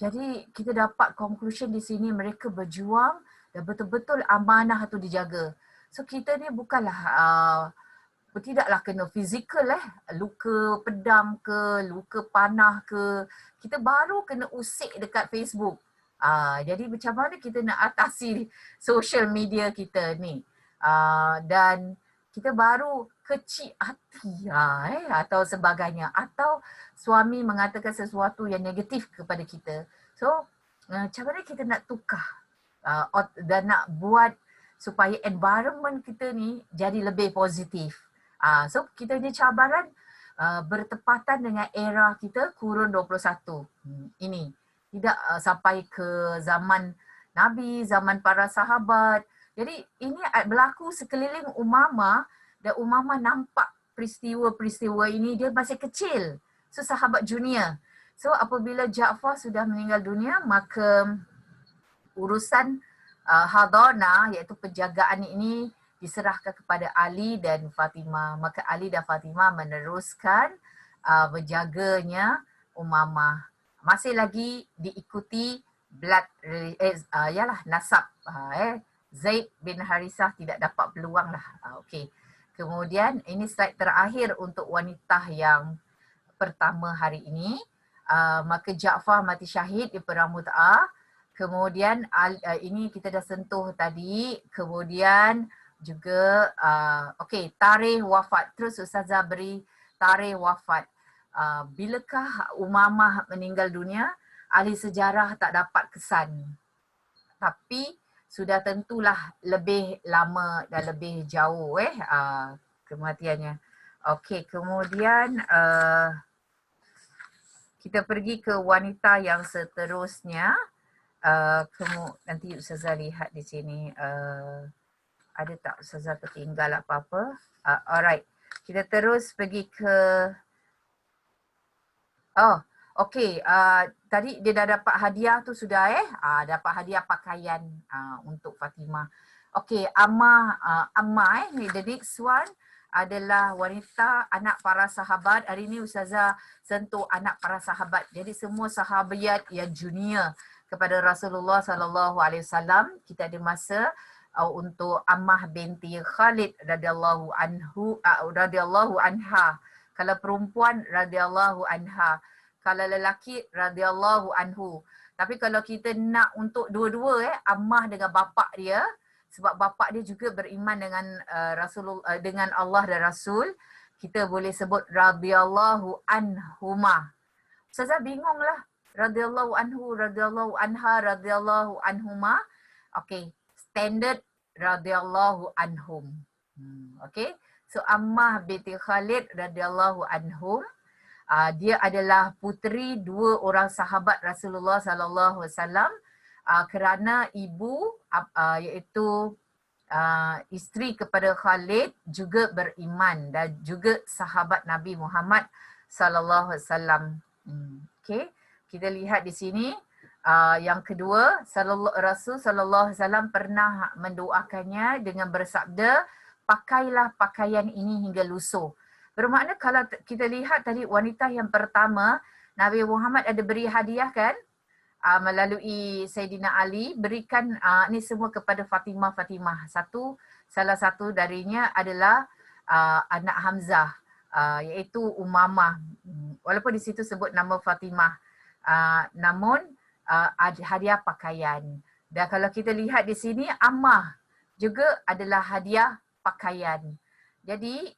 Speaker 1: Jadi kita dapat conclusion di sini, mereka berjuang dan betul-betul amanah itu dijaga. So kita ni bukanlah tidaklah kena fizikal luka pedang ke, luka panah ke, kita baru kena usik dekat Facebook. Jadi macam mana kita nak atasi social media kita ni, dan kita baru kecil hati atau sebagainya, atau suami mengatakan sesuatu yang negatif kepada kita. So macam mana kita nak tukar dan nak buat supaya environment kita ni jadi lebih positif. So kita ni cabaran bertepatan dengan era kita kurun 21 ini. Tidak sampai ke zaman Nabi, zaman para sahabat. Jadi ini berlaku sekeliling Umamah dan Umamah nampak peristiwa-peristiwa ini, dia masih kecil. So sahabat junior. So apabila Ja'far sudah meninggal dunia, maka urusan Hadana iaitu penjagaan ini diserahkan kepada Ali dan Fatimah. Maka Ali dan Fatimah meneruskan berjaganya Umamah. Masih lagi diikuti blood nasab. Zaid bin Harisah tidak dapat peluang lah. Okey. Kemudian ini slide terakhir untuk wanita yang pertama hari ini. Maka Ja'far mati syahid di perang Mut'ah. Kemudian ini kita dah sentuh tadi. Kemudian juga okey, tarikh wafat. Terus Ustazah beri tarikh wafat. Bilakah Umamah meninggal dunia? Ahli sejarah tak dapat kesan. Tapi sudah tentulah lebih lama dan lebih jauh kematiannya. Okey, kemudian kita pergi ke wanita yang seterusnya. Nanti Ustazah lihat di sini. Ada tak Ustazah tertinggal apa-apa? Alright. Kita terus pergi ke okey. Tadi dia dah dapat hadiah tu sudah dapat hadiah pakaian untuk Fatimah. Okey, Ammah the next one adalah wanita anak para sahabat. Hari ini Ustazah sentuh anak para sahabat. Jadi semua sahabiat yang junior kepada Rasulullah sallallahu alaihi wasallam. Kita ada masa untuk Ammah binti Khalid radhiyallahu anha. Kalau perempuan radhiyallahu anha, kalau lelaki radhiyallahu anhu. Tapi kalau kita nak untuk dua-dua Ammah dengan bapa dia, sebab bapa dia juga beriman dengan Rasulullah, dengan Allah dan Rasul, kita boleh sebut radhiyallahu anhuma. Ustazah bingunglah, radhiyallahu anhu, radhiyallahu anha, radhiyallahu anhuma. Okey, standard radhiyallahu anhum. Okey. So Ammah binti Khalid radhiyallahu anhum, dia adalah puteri dua orang sahabat Rasulullah sallallahu alaihi wasallam, kerana ibu iaitu isteri kepada Khalid juga beriman dan juga sahabat Nabi Muhammad sallallahu alaihi wasallam. Okey, kita lihat di sini. Yang kedua, Rasul sallallahu alaihi wasallam pernah mendoakannya dengan bersabda, pakailah pakaian ini hingga lusuh. Bermakna kalau kita lihat tadi wanita yang pertama, Nabi Muhammad ada beri hadiah kan, melalui Sayyidina Ali, berikan ni semua kepada Fatimah. Salah satu darinya adalah anak Hamzah, iaitu Umamah. Walaupun di situ sebut nama Fatimah, namun hadiah pakaian. Dan kalau kita lihat di sini, Ammah juga adalah hadiah pakaian. Jadi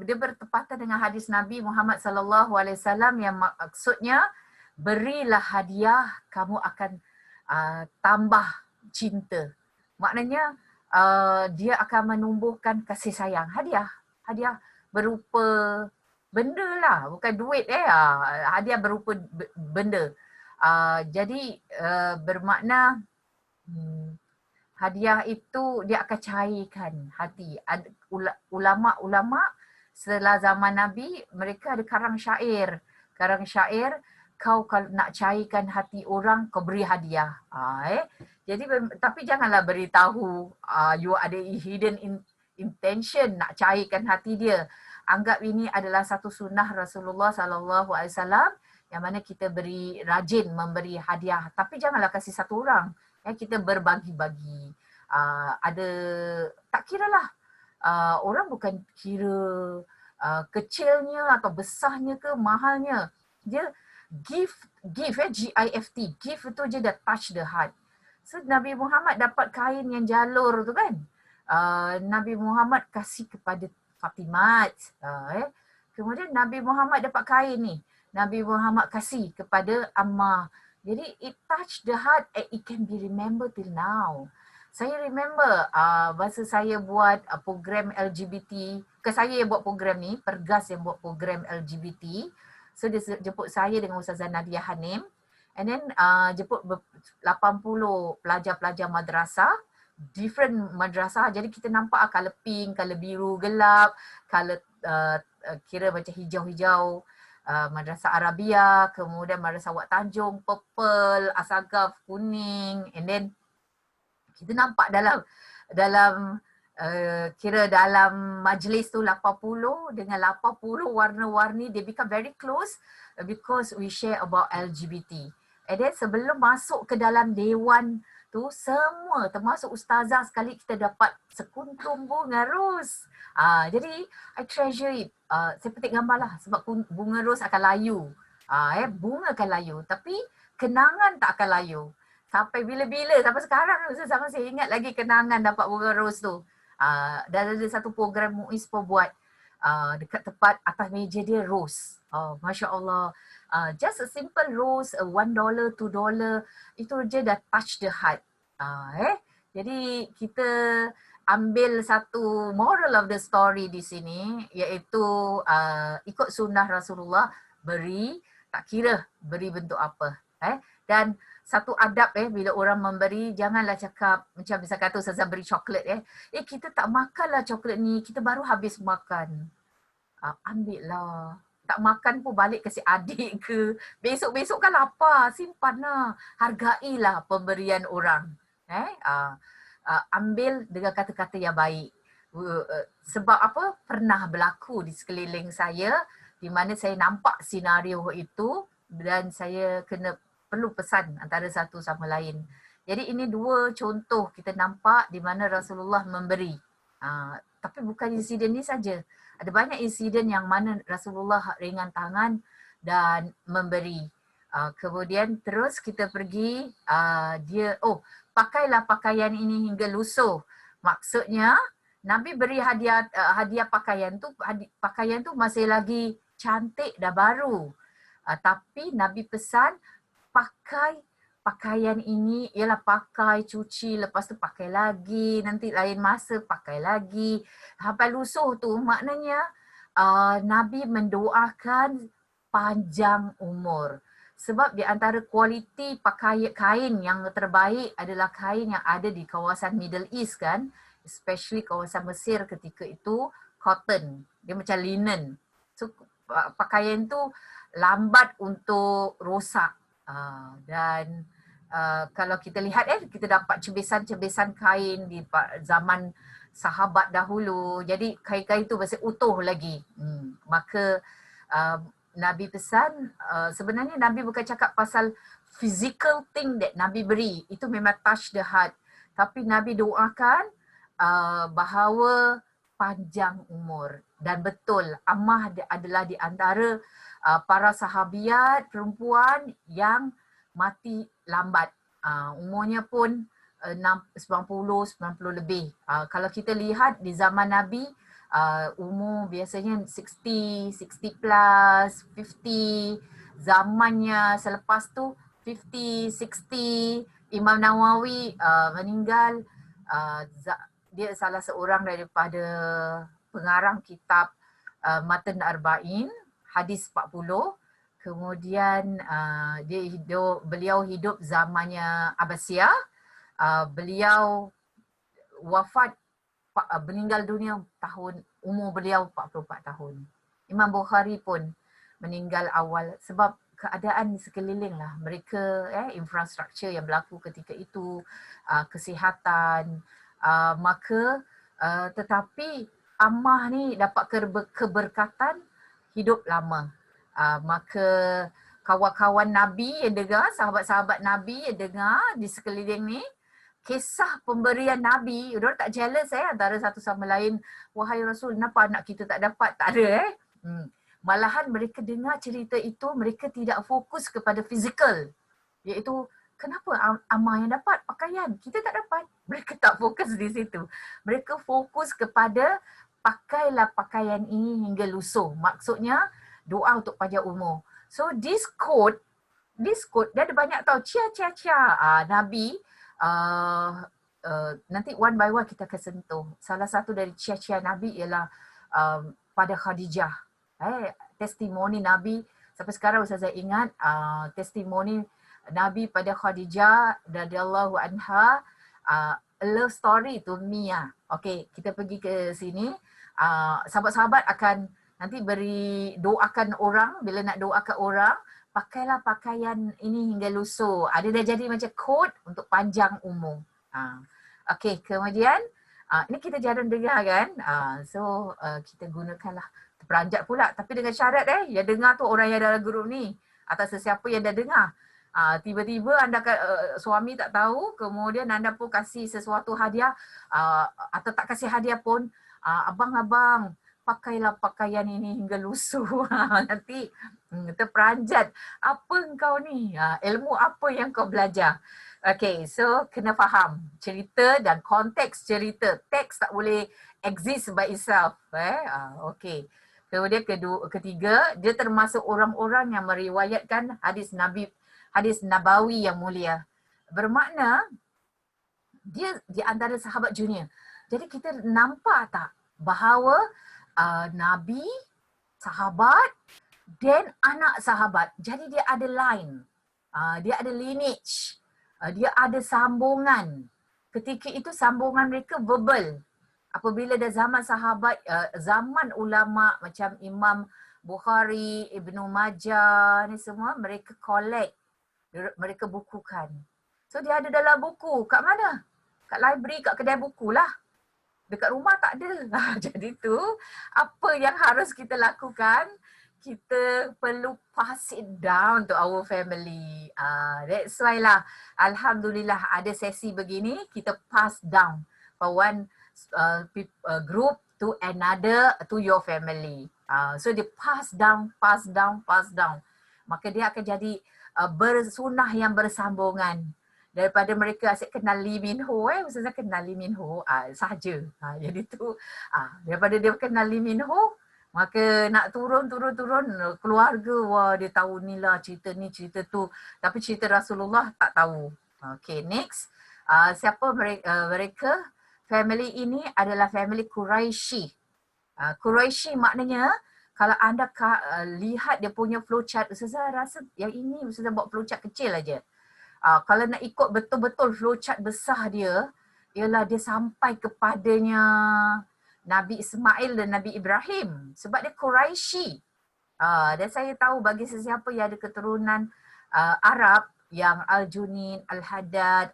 Speaker 1: dia bertepatan dengan hadis Nabi Muhammad sallallahu alaihi wasallam yang maksudnya, berilah hadiah, kamu akan tambah cinta. Maknanya dia akan menumbuhkan kasih sayang. Hadiah berupa benda lah, bukan duit hadiah berupa benda. Jadi bermakna hadiah itu dia akan cairkan hati. Ulama-ulama setelah zaman Nabi, mereka ada karang syair. Kau kalau nak cairkan hati orang, kau beri hadiah. Jadi tapi janganlah beritahu you ada hidden intention nak cairkan hati dia. Anggap ini adalah satu sunnah Rasulullah sallallahu alaihi wasallam yang mana kita rajin memberi hadiah. Tapi janganlah kasih satu orang. Kita berbagi-bagi. Ada, tak kiralah. Orang bukan kira kecilnya atau besarnya ke mahalnya. Dia gift, G-I-F-T. Gift itu je dah touch the heart. So Nabi Muhammad dapat kain yang jalur tu kan. Nabi Muhammad kasih kepada Fatimah. Kemudian Nabi Muhammad dapat kain ni. Nabi Muhammad kasih kepada Ammah. Jadi it touch the heart and it can be remembered till now. Saya remember masa saya buat program LGBT. Bukan saya yang buat program ni, Pergas yang buat program LGBT. So dia jemput saya dengan Ustazah Nadia Hanim. And then jemput 80 pelajar-pelajar madrasah. Different madrasah. Jadi kita nampak color pink, color biru gelap, color kira macam hijau-hijau. Madrasah Arabia, kemudian Madrasah Wak Tanjung, purple, Asagaf kuning, and then kita nampak dalam kira dalam majlis tu 80 dengan 80 warna-warni, they become very close because we share about LGBT. And then sebelum masuk ke dalam dewan tu, semua termasuk ustazah sekali kita dapat sekuntum bunga ros. Jadi I treasure it. Saya petik gambar lah sebab bunga ros akan layu. Bunga akan layu tapi kenangan tak akan layu. Sampai bila-bila, sampai sekarang sama saya ingat lagi kenangan dapat bunga ros tu. Dan ada satu program Muiz pun buat dekat tempat atas meja dia ros. Masya Allah. Just a simple rose, $1, $2, itu je dah touch the heart. Jadi kita ambil satu moral of the story di sini, iaitu ikut sunnah Rasulullah, beri, tak kira beri bentuk apa. Dan satu adab bila orang memberi, janganlah cakap macam bisa kata Ustazah beri coklat kita tak makanlah coklat ni, kita baru habis makan. Ambil lah. Tak makan pun balik kasi adik ke. Besok-besok kan lapar, simpan lah. Hargailah pemberian orang. Ambil dengan kata-kata yang baik. Sebab apa? Pernah berlaku di sekeliling saya di mana saya nampak senario itu dan saya perlu pesan antara satu sama lain. Jadi ini dua contoh kita nampak di mana Rasulullah memberi. Tapi bukan insiden ni saja. Ada banyak insiden yang mana Rasulullah ringan tangan dan memberi. Kemudian terus kita pergi, pakailah pakaian ini hingga lusuh. Maksudnya Nabi beri hadiah pakaian tu masih lagi cantik dah baru. Tapi Nabi pesan pakai pakaian ini, ialah pakai, cuci, lepas tu pakai lagi, nanti lain masa pakai lagi. Sampai lusuh tu maknanya Nabi mendoakan panjang umur. Sebab di antara kualiti kain yang terbaik adalah kain yang ada di kawasan Middle East kan, especially kawasan Mesir ketika itu, cotton. Dia macam linen. So pakaian tu lambat untuk rosak. Dan kalau kita lihat kita dapat cebisan-cebisan kain di zaman sahabat dahulu. Jadi kain-kain tu masih utuh lagi. Maka Nabi pesan, sebenarnya Nabi bukan cakap pasal physical thing that Nabi beri. Itu memang touch the heart. Tapi Nabi doakan bahawa panjang umur. Dan betul, Ammah adalah di antara para sahabiat perempuan yang mati lambat. Umurnya pun 90 lebih. Kalau kita lihat di zaman Nabi, umur biasanya 60 plus, 50. Zamannya selepas tu 50, 60. Imam Nawawi meninggal. Dia salah seorang daripada pengarang kitab Matan Arba'in, hadis 40. Kemudian beliau hidup zamannya Abbasiyah. Beliau wafat, meninggal dunia umur beliau 44 tahun. Imam Bukhari pun meninggal awal sebab keadaan di sekeliling lah. Mereka infrastruktur yang berlaku ketika itu, kesihatan. Tetapi Ammah ni dapat keberkatan hidup lama. Maka kawan-kawan Nabi yang dengar, sahabat-sahabat Nabi yang dengar di sekeliling ni, kisah pemberian Nabi, mereka tak jealous antara satu sama lain. Wahai Rasul, kenapa anak kita tak dapat? Tak ada Malahan mereka dengar cerita itu, mereka tidak fokus kepada fizikal. Iaitu, kenapa Ammah yang dapat pakaian? Kita tak dapat. Mereka tak fokus di situ. Mereka fokus kepada pakailah pakaian ini hingga lusuh. Maksudnya, doa untuk panjang umur. So this quote dia ada banyak tahu Nabi nanti one by one kita akan sentuh. Salah satu dari cia-cia Nabi ialah pada Khadijah. Testimoni Nabi sampai sekarang saya ingat testimoni Nabi pada Khadijah radhiyallahu anha, love story tu Mia. Okey, kita pergi ke sini. Sahabat-sahabat akan nanti beri doakan orang, bila nak doakan orang, pakailah pakaian ini hingga lusuh. Dia dah jadi macam kod untuk panjang umur. Okey, kemudian ini kita jarang dengar kan. Kita gunakanlah terperanjat pula, tapi dengan syarat yang dengar tu orang yang dalam grup ni atau sesiapa yang dah dengar. Tiba-tiba anda suami tak tahu, kemudian anda pun kasih sesuatu hadiah atau tak kasih hadiah pun, abang-abang pakailah pakaian ini hingga lusuh. Nanti terperanjat. Apa engkau ni? Ilmu apa yang kau belajar? Okay, so kena faham cerita dan konteks cerita. Teks tak boleh exist by itself. Okay. Kemudian ketiga, dia termasuk orang-orang yang meriwayatkan hadis Nabawi yang mulia. Bermakna dia di antara sahabat junior. Jadi kita nampak tak bahawa Nabi, sahabat dan anak sahabat. Jadi dia ada line, dia ada lineage, dia ada sambungan. Ketika itu sambungan mereka verbal. Apabila dah zaman sahabat, zaman ulama macam Imam Bukhari, Ibnu Majah ni semua, mereka collect, mereka bukukan. So dia ada dalam buku. Kat mana? Kat library, kat kedai buku lah. Dekat rumah tak ada. Jadi tu apa yang harus kita lakukan? Kita perlu pass it down to our family. That's why lah, alhamdulillah ada sesi begini, kita pass down from one group to another, to your family. So dia pass down. Maka dia akan jadi bersunah yang bersambungan. Daripada mereka asyik kenal Lee Min Ho, Ustazah kenal Lee Min Ho sahaja. Jadi tu daripada dia kenal Lee Min Ho, maka nak turun keluarga, wah dia tahu ni lah cerita ni, cerita tu. Tapi cerita Rasulullah tak tahu. Okay, next. Siapa mereka? Family ini adalah family Quraisy. Quraisy maknanya, kalau anda lihat dia punya flowchart, Ustazah rasa yang ini Ustazah buat flowchart kecil aja. Kalau nak ikut betul-betul flowchart besar dia, ialah dia sampai kepadanya Nabi Ismail dan Nabi Ibrahim. Sebab dia Quraisy. Dan saya tahu bagi sesiapa yang ada keturunan Arab, yang Al-Junin, Al-Haddad,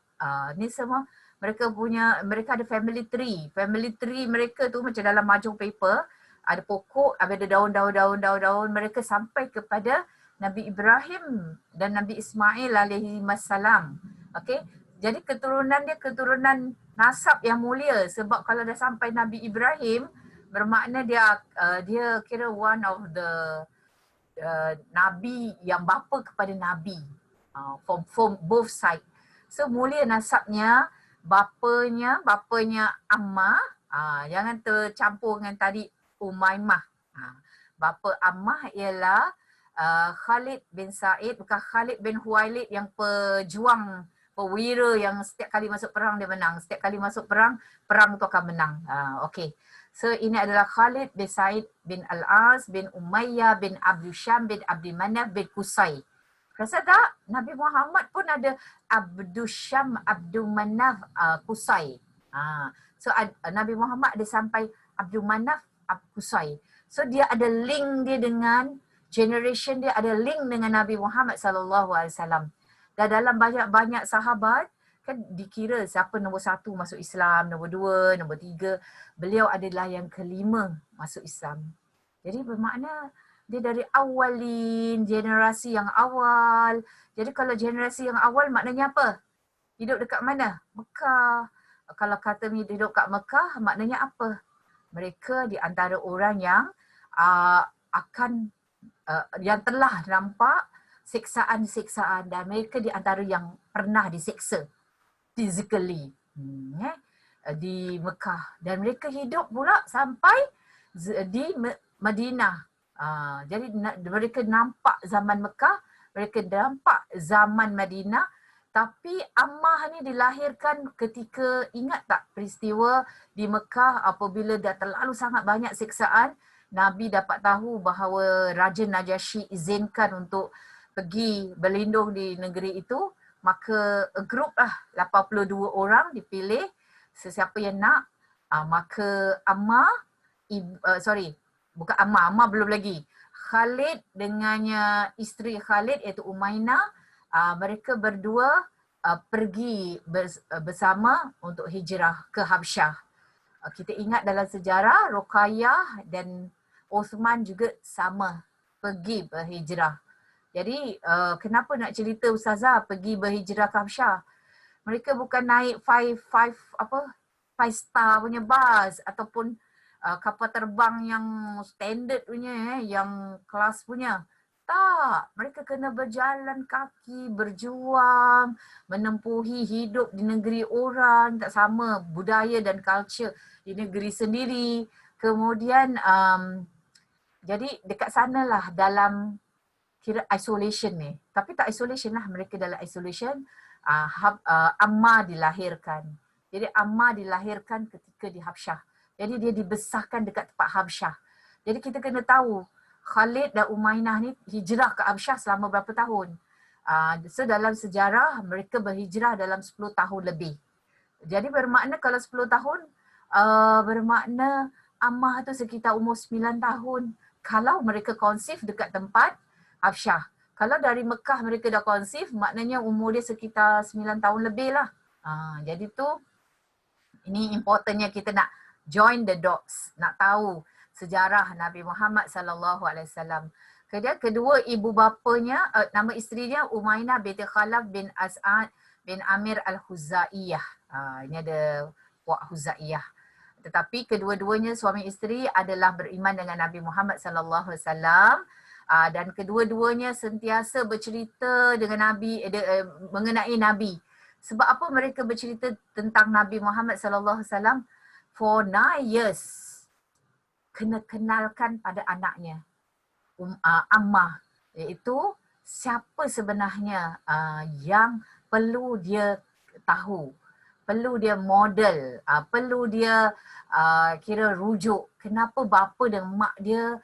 Speaker 1: ni semua, mereka ada family tree. Family tree mereka tu macam dalam mahjong paper, ada pokok, ada daun-daun, mereka sampai kepada Nabi Ibrahim dan Nabi Ismail alaihi wassalam. Okey. Jadi keturunan dia keturunan nasab yang mulia, sebab kalau dah sampai Nabi Ibrahim, bermakna dia kira one of the nabi yang bapa kepada nabi, from both side. So mulia nasabnya, bapanya Ammah, jangan tercampur dengan tadi Umaymah. Bapa Ammah ialah Khalid bin Sa'id, bukan Khalid bin Huwailid yang pejuang, pewira yang setiap kali masuk perang dia menang. Setiap kali masuk perang tu akan menang. Okay. So ini adalah Khalid bin Sa'id bin Al-As bin Umayyah bin Abdul Syam bin Abdi Manaf bin Qusay. Rasa tak? Nabi Muhammad pun ada Abdul Syam, Abdul Manaf, Qusay. So Nabi Muhammad ada sampai Abdul Manaf, Qusay. So dia ada link dia dengan generation dia, ada link dengan Nabi Muhammad SAW. Dan dalam banyak-banyak sahabat, kan dikira siapa nombor 1 masuk Islam, nombor 2, nombor 3. Beliau adalah yang kelima masuk Islam. Jadi bermakna dia dari awalin, generasi yang awal. Jadi kalau generasi yang awal maknanya apa? Hidup dekat mana? Mekah. Kalau kata hidup kat Mekah, maknanya apa? Mereka di antara orang yang yang telah nampak siksaan-siksaan, dan mereka di antara yang pernah disiksa physically di Mekah, dan mereka hidup pula sampai di Madinah. Jadi mereka nampak zaman Mekah, mereka nampak zaman Madinah. Tapi Ammah ni dilahirkan ketika, ingat tak peristiwa di Mekah apabila dah terlalu sangat banyak siksaan, Nabi dapat tahu bahawa Raja Najasyi izinkan untuk pergi berlindung di negeri itu, maka grup lah 82 orang dipilih, sesiapa yang nak, maka Ammah, bukan Ammar belum lagi. Khalid dengannya isteri Khalid iaitu Umainah, mereka berdua pergi bersama untuk hijrah ke Habsyah. Kita ingat dalam sejarah Ruqayyah dan Osman juga sama pergi berhijrah. Jadi kenapa nak cerita Ustazah pergi berhijrah ke Habsyah? Mereka bukan naik five star punya bus ataupun kapal terbang yang standard punya, yang kelas punya. Tak, mereka kena berjalan kaki, berjuang, menempuhi hidup di negeri orang, tak sama budaya dan culture di negeri sendiri. Kemudian jadi dekat sanalah dalam kira isolation ni. Tapi tak isolation lah, mereka dalam isolation. Ammar dilahirkan. Jadi Ammar dilahirkan ketika di Habsyah. Jadi dia dibesarkan dekat tempat Habsyah. Jadi kita kena tahu Khalid dan Umainah ni hijrah ke Habsyah selama berapa tahun. So dalam sejarah mereka berhijrah dalam 10 tahun lebih. Jadi bermakna kalau 10 tahun bermakna Ammar tu sekitar umur 9 tahun. Kalau mereka konsif dekat tempat Habsyah. Kalau dari Mekah mereka dah konsif, maknanya umur dia sekitar 9 tahun lebih lah. Jadi tu, ini importantnya kita nak join the dots, nak tahu sejarah Nabi Muhammad SAW. Kemudian kedua ibu bapanya, nama isterinya Umainah binti Khalaf bin As'ad bin Amir al-Huzaiyah. Ini ada Puak Huzaiyah. Tetapi kedua-duanya suami isteri adalah beriman dengan Nabi Muhammad SAW. Dan kedua-duanya sentiasa bercerita dengan Nabi, mengenai Nabi. Sebab apa mereka bercerita tentang Nabi Muhammad SAW? For 9 years, kena kenalkan pada anaknya, Ammar, iaitu siapa sebenarnya yang perlu dia tahu, perlu dia model, perlu dia kira rujuk. Kenapa bapa dan mak dia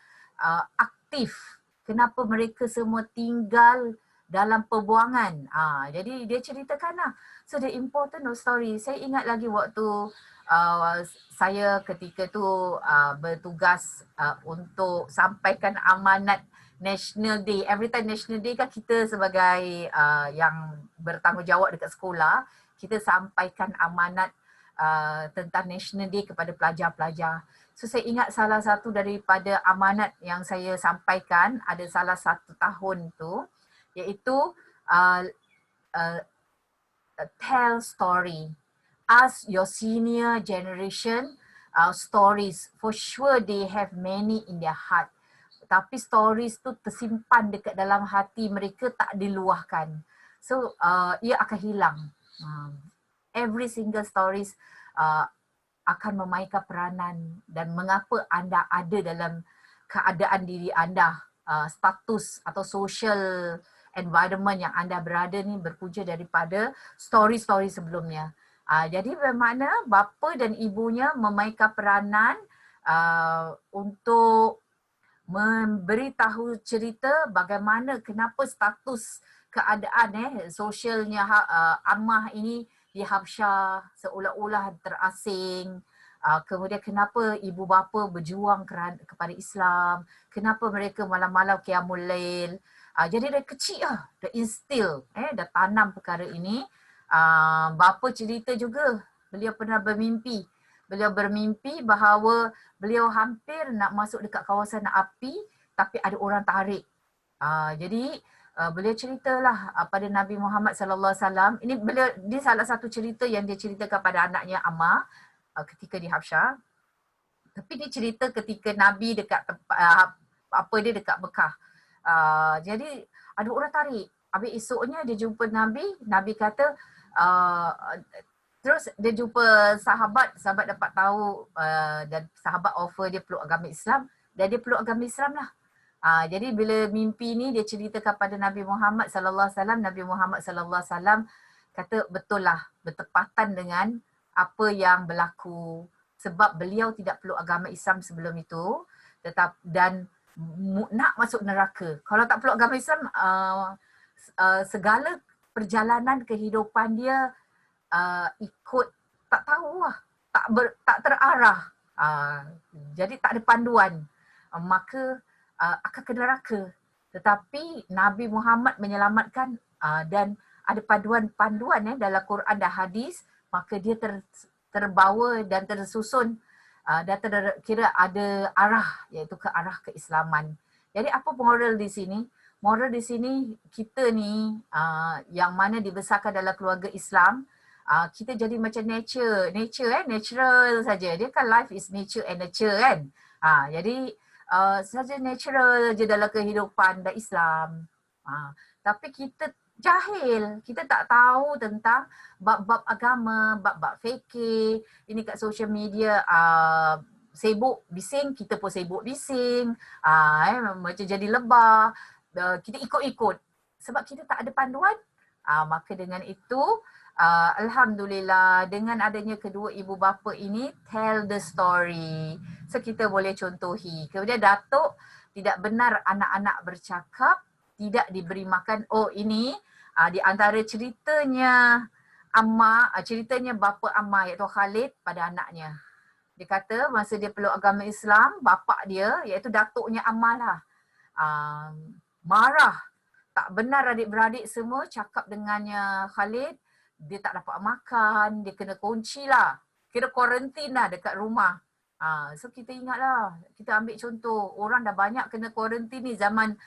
Speaker 1: aktif, kenapa mereka semua tinggal dalam perbuangan. Jadi dia ceritakan lah. So the important of story. Saya ingat lagi waktu saya ketika tu bertugas untuk sampaikan amanat National Day. Every time National Day kan kita sebagai yang bertanggungjawab dekat sekolah, kita sampaikan amanat tentang National Day kepada pelajar-pelajar. So saya ingat salah satu daripada amanat yang saya sampaikan ada salah satu tahun tu, iaitu tell story. Ask your senior generation stories. For sure they have many in their heart. Tapi stories tu tersimpan dekat dalam hati mereka, tak diluahkan. So ia akan hilang. Every single stories akan memainkan peranan dan mengapa anda ada dalam keadaan diri anda, status atau social environment yang anda berada ni berpunca daripada story-story sebelumnya. Jadi bermakna bapa dan ibunya memainkan peranan untuk memberitahu cerita bagaimana, kenapa status keadaan sosialnya Ammar ini di Habsyah seolah-olah terasing. Kemudian kenapa ibu bapa berjuang kepada Islam, kenapa mereka malam-malam qiyamul lail. Jadi dari kecil dah instill, dah tanam perkara ini. Bapa cerita juga beliau pernah bermimpi. Beliau bermimpi bahawa beliau hampir nak masuk dekat kawasan api tapi ada orang tarik. Jadi beliau ceritalah pada Nabi Muhammad SAW. Ini salah satu cerita yang dia ceritakan pada anaknya Ammar ketika di Habsyah. Tapi dia cerita ketika Nabi dekat dia dekat Mekah. Jadi ada orang tarik. Habis esoknya dia jumpa Nabi. Nabi kata terus dia jumpa sahabat dapat tahu dan sahabat offer dia peluk agama Islam dan dia peluk agama Islam lah. Jadi bila mimpi ni dia ceritakan pada Nabi Muhammad sallallahu alaihi wasallam, Nabi Muhammad sallallahu alaihi wasallam kata betul lah, bertepatan dengan apa yang berlaku sebab beliau tidak peluk agama Islam sebelum itu dan nak masuk neraka. Kalau tak peluk agama Islam, segala perjalanan kehidupan dia ikut tak tahu lah, tak terarah. Jadi tak ada panduan. maka akan ke neraka. Tetapi Nabi Muhammad menyelamatkan dan ada panduan dalam Quran dan hadis, maka dia terbawa dan tersusun dan kira ada arah, iaitu ke arah keislaman. Jadi apa moral di sini? Moral di sini kita ni yang mana dibesarkan dalam keluarga Islam, kita jadi macam natural saja. Dia kan life is nature and nurture kan. Jadi saja natural je dalam kehidupan dan Islam. Tapi kita jahil, kita tak tahu tentang bab-bab agama, bab-bab fikir. Ini kat social media sibuk bising, kita pun sibuk bising. Macam jadi lebah. Kita ikut-ikut sebab kita tak ada panduan. Maka dengan itu Alhamdulillah dengan adanya kedua ibu bapa ini tell the story. So kita boleh contohi. Kemudian Datuk, tidak benar anak-anak bercakap tidak diberi makan. Oh ini di antara ceritanya ceritanya bapa Ammar iaitu Khalid pada anaknya. Dia kata masa dia peluk agama Islam, bapa dia iaitu datuknya Ammar lah. Marah. Tak benar adik-beradik semua cakap dengannya Khalid. Dia tak dapat makan, dia kena kunci lah. Kira kuarantin lah dekat rumah. So kita ingatlah, kita ambil contoh. Orang dah banyak kena kuarantin ni zaman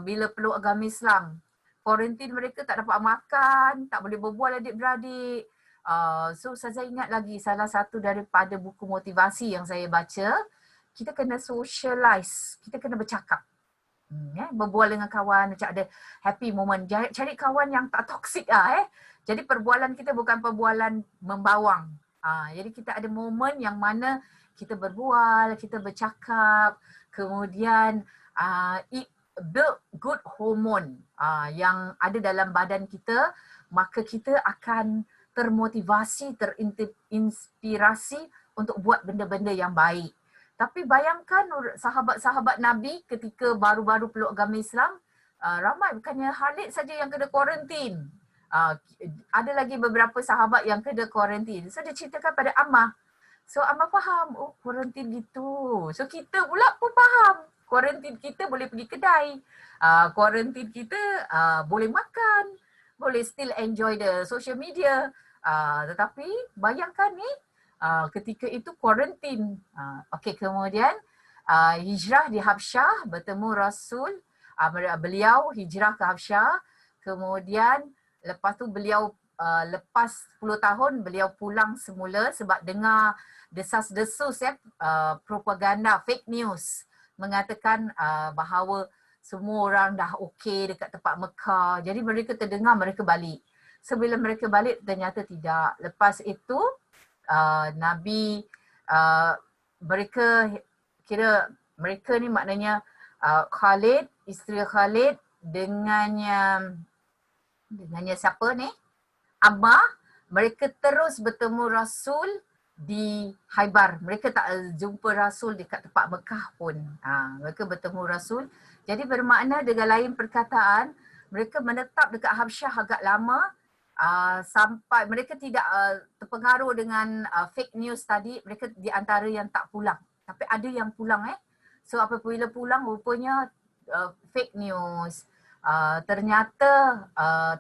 Speaker 1: bila peluk agama Islam. Kuarantin mereka tak dapat makan, tak boleh berbual adik-beradik. So saya ingat lagi salah satu daripada buku motivasi yang saya baca, kita kena socialize, kita kena bercakap. Berbual dengan kawan, macam ada happy moment. Cari kawan yang tak toksik Jadi perbualan kita bukan perbualan membawang. Jadi kita ada momen yang mana kita berbual, kita bercakap, kemudian build good hormone yang ada dalam badan kita, maka kita akan termotivasi, terinspirasi untuk buat benda-benda yang baik. Tapi bayangkan sahabat-sahabat Nabi ketika baru-baru peluk agama Islam, ramai bukannya Khalid saja yang kena kuarantin. Ada lagi beberapa sahabat yang kena kuarantin. So dia ceritakan pada Ammar. So Ammar faham, oh kuarantin gitu. So kita pula pun faham. Kuarantin kita boleh pergi kedai. Kuarantin kita boleh makan. Boleh still enjoy the social media. Tetapi bayangkan ni, ketika itu kuarantin. Okey, kemudian hijrah di Habsyah, bertemu Rasul. Beliau hijrah ke Habsyah. Kemudian lepas tu beliau lepas 10 tahun beliau pulang semula sebab dengar desas-desus propaganda fake news mengatakan bahawa semua orang dah okey dekat tempat Mekah. Jadi mereka terdengar, mereka balik. Sebelum mereka balik ternyata tidak. Lepas itu Nabi mereka ni maknanya Khalid, isteri Khalid dengannya siapa ni? Ammar, mereka terus bertemu Rasul di Khaybar. Mereka tak jumpa Rasul dekat tempat Mekah pun. Mereka bertemu Rasul. Jadi bermakna dengan lain perkataan, mereka menetap dekat Habsyah agak lama. Sampai mereka tidak terpengaruh dengan fake news tadi. Mereka di antara yang tak pulang. Tapi ada yang pulang So apabila pulang rupanya fake news. Ternyata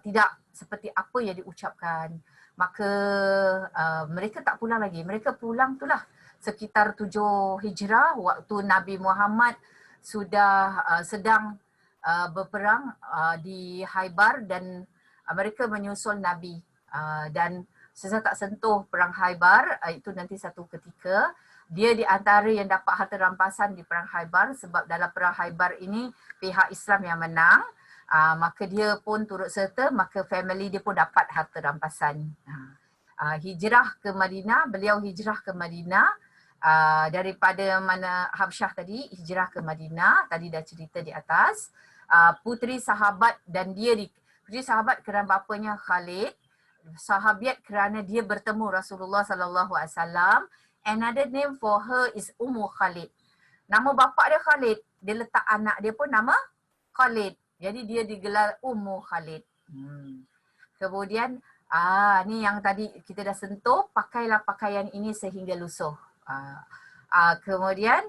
Speaker 1: tidak seperti apa yang diucapkan. Maka mereka tak pulang lagi. Mereka pulang itulah sekitar 7 Hijrah waktu Nabi Muhammad sudah sedang berperang di Khaybar dan mereka menyusul Nabi dan saya tak sentuh perang Khaybar, itu nanti satu ketika. Dia di antara yang dapat harta rampasan di perang Khaybar sebab dalam perang Khaybar ini pihak Islam yang menang, maka dia pun turut serta, maka family dia pun dapat harta rampasan. Hijrah ke Madinah, beliau hijrah ke Madinah daripada mana Habsyah tadi, hijrah ke Madinah, tadi dah cerita di atas. Puteri sahabat dan puteri sahabat kerana bapanya Khalid, sahabiat kerana dia bertemu Rasulullah sallallahu alaihi wasallam. Another name for her is Ummu Khalid. Nama bapa dia Khalid, dia letak anak dia pun nama Khalid. Jadi dia digelar Ummu Khalid. Kemudian ni yang tadi kita dah sentuh, pakailah pakaian ini sehingga lusuh. Kemudian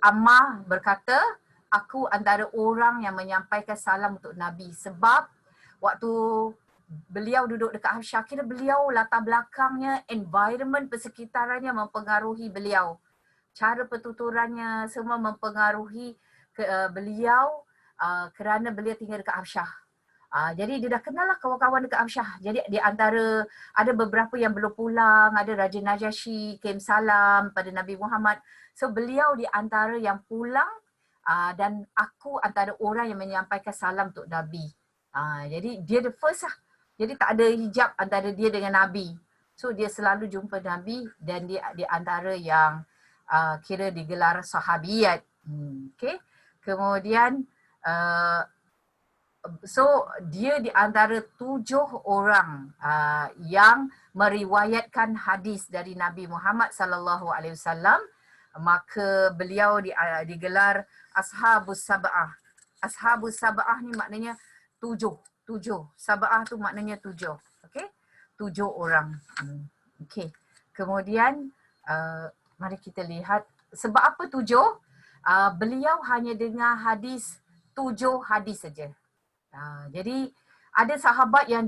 Speaker 1: Ammah berkata, aku antara orang yang menyampaikan salam untuk Nabi. Sebab waktu beliau duduk dekat Hafsyah, kira beliau latar belakangnya, environment persekitarannya mempengaruhi beliau. Cara pertuturannya semua mempengaruhi beliau kerana beliau tinggal dekat Hafsyah. Jadi dia dah kenal lah kawan-kawan dekat Hafsyah. Jadi di antara, ada beberapa yang belum pulang, ada Raja Najasyi kirim salam pada Nabi Muhammad. So beliau di antara yang pulang dan aku antara orang yang menyampaikan salam untuk Nabi. Jadi dia the first lah. Jadi tak ada hijab antara dia dengan Nabi. So dia selalu jumpa Nabi dan dia di antara yang kira digelar sahabiyat. Okay. Kemudian so dia di antara 7 orang yang meriwayatkan hadis dari Nabi Muhammad sallallahu alaihi wasallam, maka beliau digelar Ashabus Sab'ah. Ashabus Sab'ah ni maknanya 7. Sab'ah tu maknanya 7. Okey? 7 orang. Okey. Kemudian mari kita lihat sebab apa 7? Beliau hanya dengar hadis 7 hadis saja. Jadi ada sahabat yang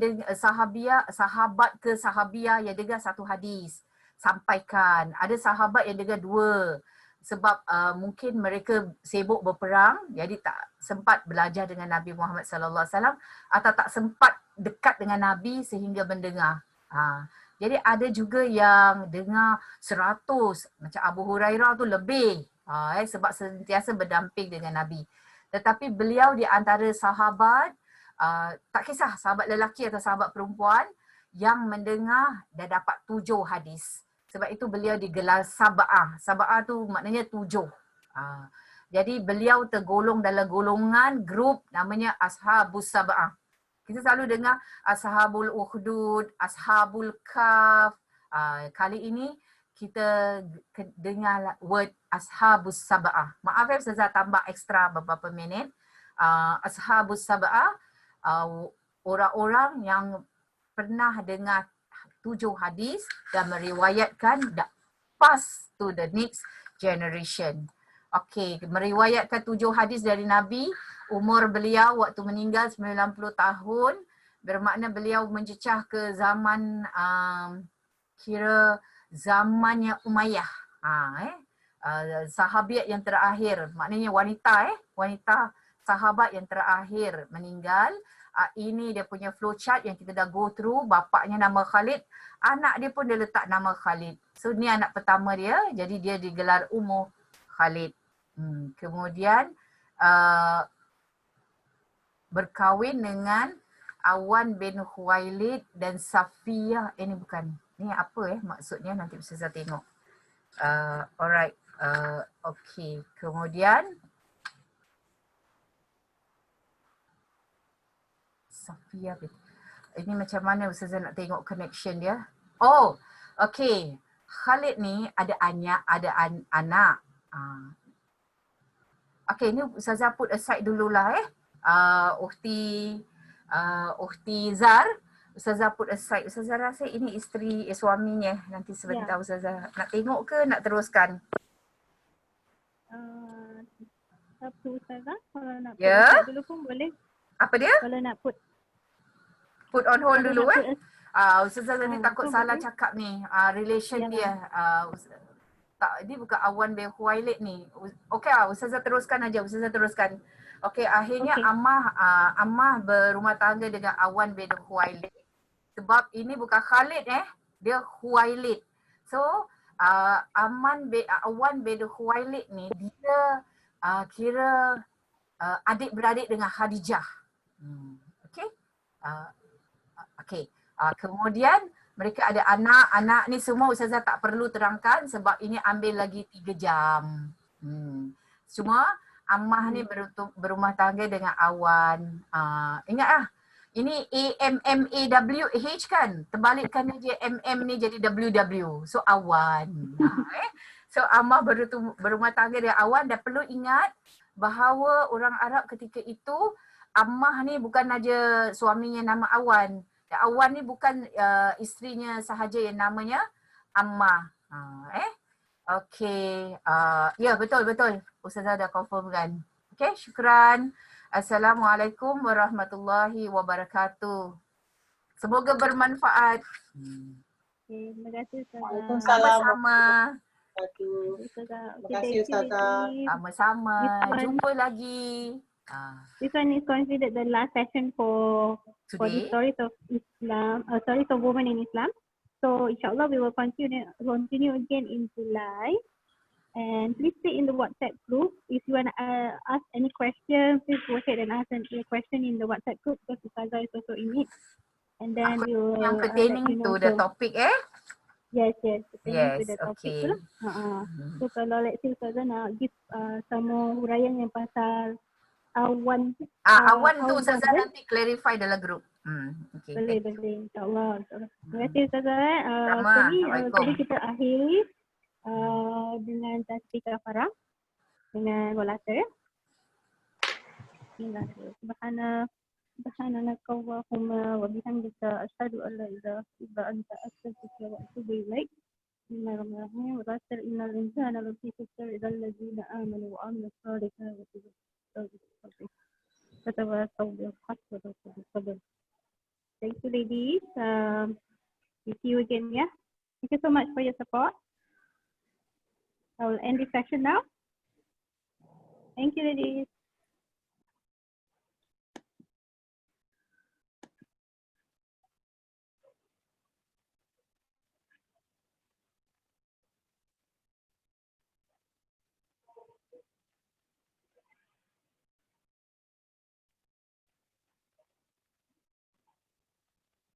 Speaker 1: sahabat ke sahabiah yang dengar 1 hadis sampaikan. Ada sahabat yang dengar 2 sebab mungkin mereka sibuk berperang jadi tak sempat belajar dengan Nabi Muhammad sallallahu alaihi wasallam atau tak sempat dekat dengan Nabi sehingga mendengar. Jadi ada juga yang dengar 100, macam Abu Hurairah tu lebih sebab sentiasa berdamping dengan Nabi. Tetapi beliau di antara sahabat, tak kisah sahabat lelaki atau sahabat perempuan yang mendengar dah dapat 7 hadis. Sebab itu beliau digelar Sab'ah. Sab'ah tu maknanya 7. Jadi beliau tergolong dalam golongan grup namanya Ashabus Sab'ah. Kita selalu dengar Ashabul Ukhdud, Ashabul Kahf. Kali ini kita dengar word Ashabus Sab'ah. Maaf ya Ustazah tambah ekstra beberapa minit. Ashabus Sab'ah, orang-orang yang pernah dengar 7 hadis dan meriwayatkan pass to the next generation. Okey, meriwayatkan 7 hadis dari Nabi. Umur beliau waktu meninggal 90 tahun. Bermakna beliau mencecah ke zaman kira zamannya Umayyah. Sahabiat yang terakhir, maknanya wanita wanita sahabat yang terakhir meninggal. Ini dia punya flowchart yang kita dah go through. Bapaknya nama Khalid, anak dia pun dia letak nama Khalid. So ni anak pertama dia, jadi dia digelar Ummu Khalid. Kemudian berkahwin dengan Awan bin Khuwailid dan Safiyah. Ini bukan, ni apa maksudnya nanti Ustazah tengok. Alright, okay. Kemudian Safiyah, ini macam mana Ustazah nak tengok connection dia? Oh, okay. Khalid ni ada anak. Okay, ni Ustazah put aside dululah Ukhti Zar, Ustazah put aside. Ustazah rasa ini isteri suaminya. Nanti sebentar Ustazah nak tengok ke nak teruskan?
Speaker 2: Apa Ustazah? Kalau nak put dulu pun boleh.
Speaker 1: Apa dia?
Speaker 2: Kalau nak put
Speaker 1: on hold dulu Ustazah tadi takut salah boleh cakap ni. Relation dia. Tak, dia bukan Awan bin Khuwailid ni. Okey, Ustazah teruskan aja. Ustazah teruskan. Okey, akhirnya Ammah berumah tangga dengan Awan bin Khuwailid. Sebab ini bukan Khalid dia Khuwailid. So Awan bin Khuwailid ni dia kira adik-beradik dengan Khadijah. Okey. Kemudian mereka ada anak ni semua Ustazah tak perlu terangkan sebab ini ambil lagi 3 jam. Cuma Ammah ni berumah tangga dengan Awan. Ingat ini AMMAWH kan? Terbalikkan je MM ni jadi WW. So Awan. So Ammah berumah tangga dengan Awan dan perlu ingat bahawa orang Arab ketika itu Ammah ni bukan aja suaminya nama Awan. Awan ni bukan isterinya sahaja yang namanya Ammah. Okey. Ya, betul. Ustazah dah confirmkan. Okey, syukran. Assalamualaikum warahmatullahi wabarakatuh. Semoga bermanfaat.
Speaker 2: Okay, terima kasih Ustazah.
Speaker 3: Waalaikumsalam.
Speaker 1: Sama-sama.
Speaker 2: Ustazah.
Speaker 3: Terima kasih, Ustazah.
Speaker 1: Sama-sama.
Speaker 2: This one-
Speaker 1: Jumpa lagi.
Speaker 2: This one is considered the last session for the
Speaker 1: Today.
Speaker 2: stories of Islam, stories of women in Islam. So inshallah we will continue again in July. And please stay in the WhatsApp group. If you want to ask any questions, please go ahead and ask a question in the WhatsApp group because Ustazah is also in it. And then we will
Speaker 1: Yang pertaining
Speaker 2: let you know.
Speaker 1: to the topic
Speaker 2: Yes, pertaining to
Speaker 1: Yes,
Speaker 2: the topic
Speaker 1: okay.
Speaker 2: tu lah. So kalau let's say Ustazah nak give some more huraian yang pasal awan.
Speaker 1: Awan tu
Speaker 2: awan
Speaker 1: Ustazah
Speaker 2: kan?
Speaker 1: nanti clarify dalam group. Okay.
Speaker 2: Boleh, insyaAllah. Terima kasih Ustazah.
Speaker 1: Sama. Assalamualaikum.
Speaker 2: Tadi kita akhiri dengan tasbih kafarah dengan walata ya. Subhanaka Allahumma wa bihamdika asyhadu an la ilaha illa anta astaghfiruka wa atubu ilaik. Bismillahirrahmanirrahim. Wa tasir innal insana lafi khusr illa allazina amanu wa amilus solihati wa tawasaw bil haqqi wa tawasaw bis sabr. Thank you ladies. We see you again, yeah. Thank you so much for your support. I will end this session now. Thank you ladies.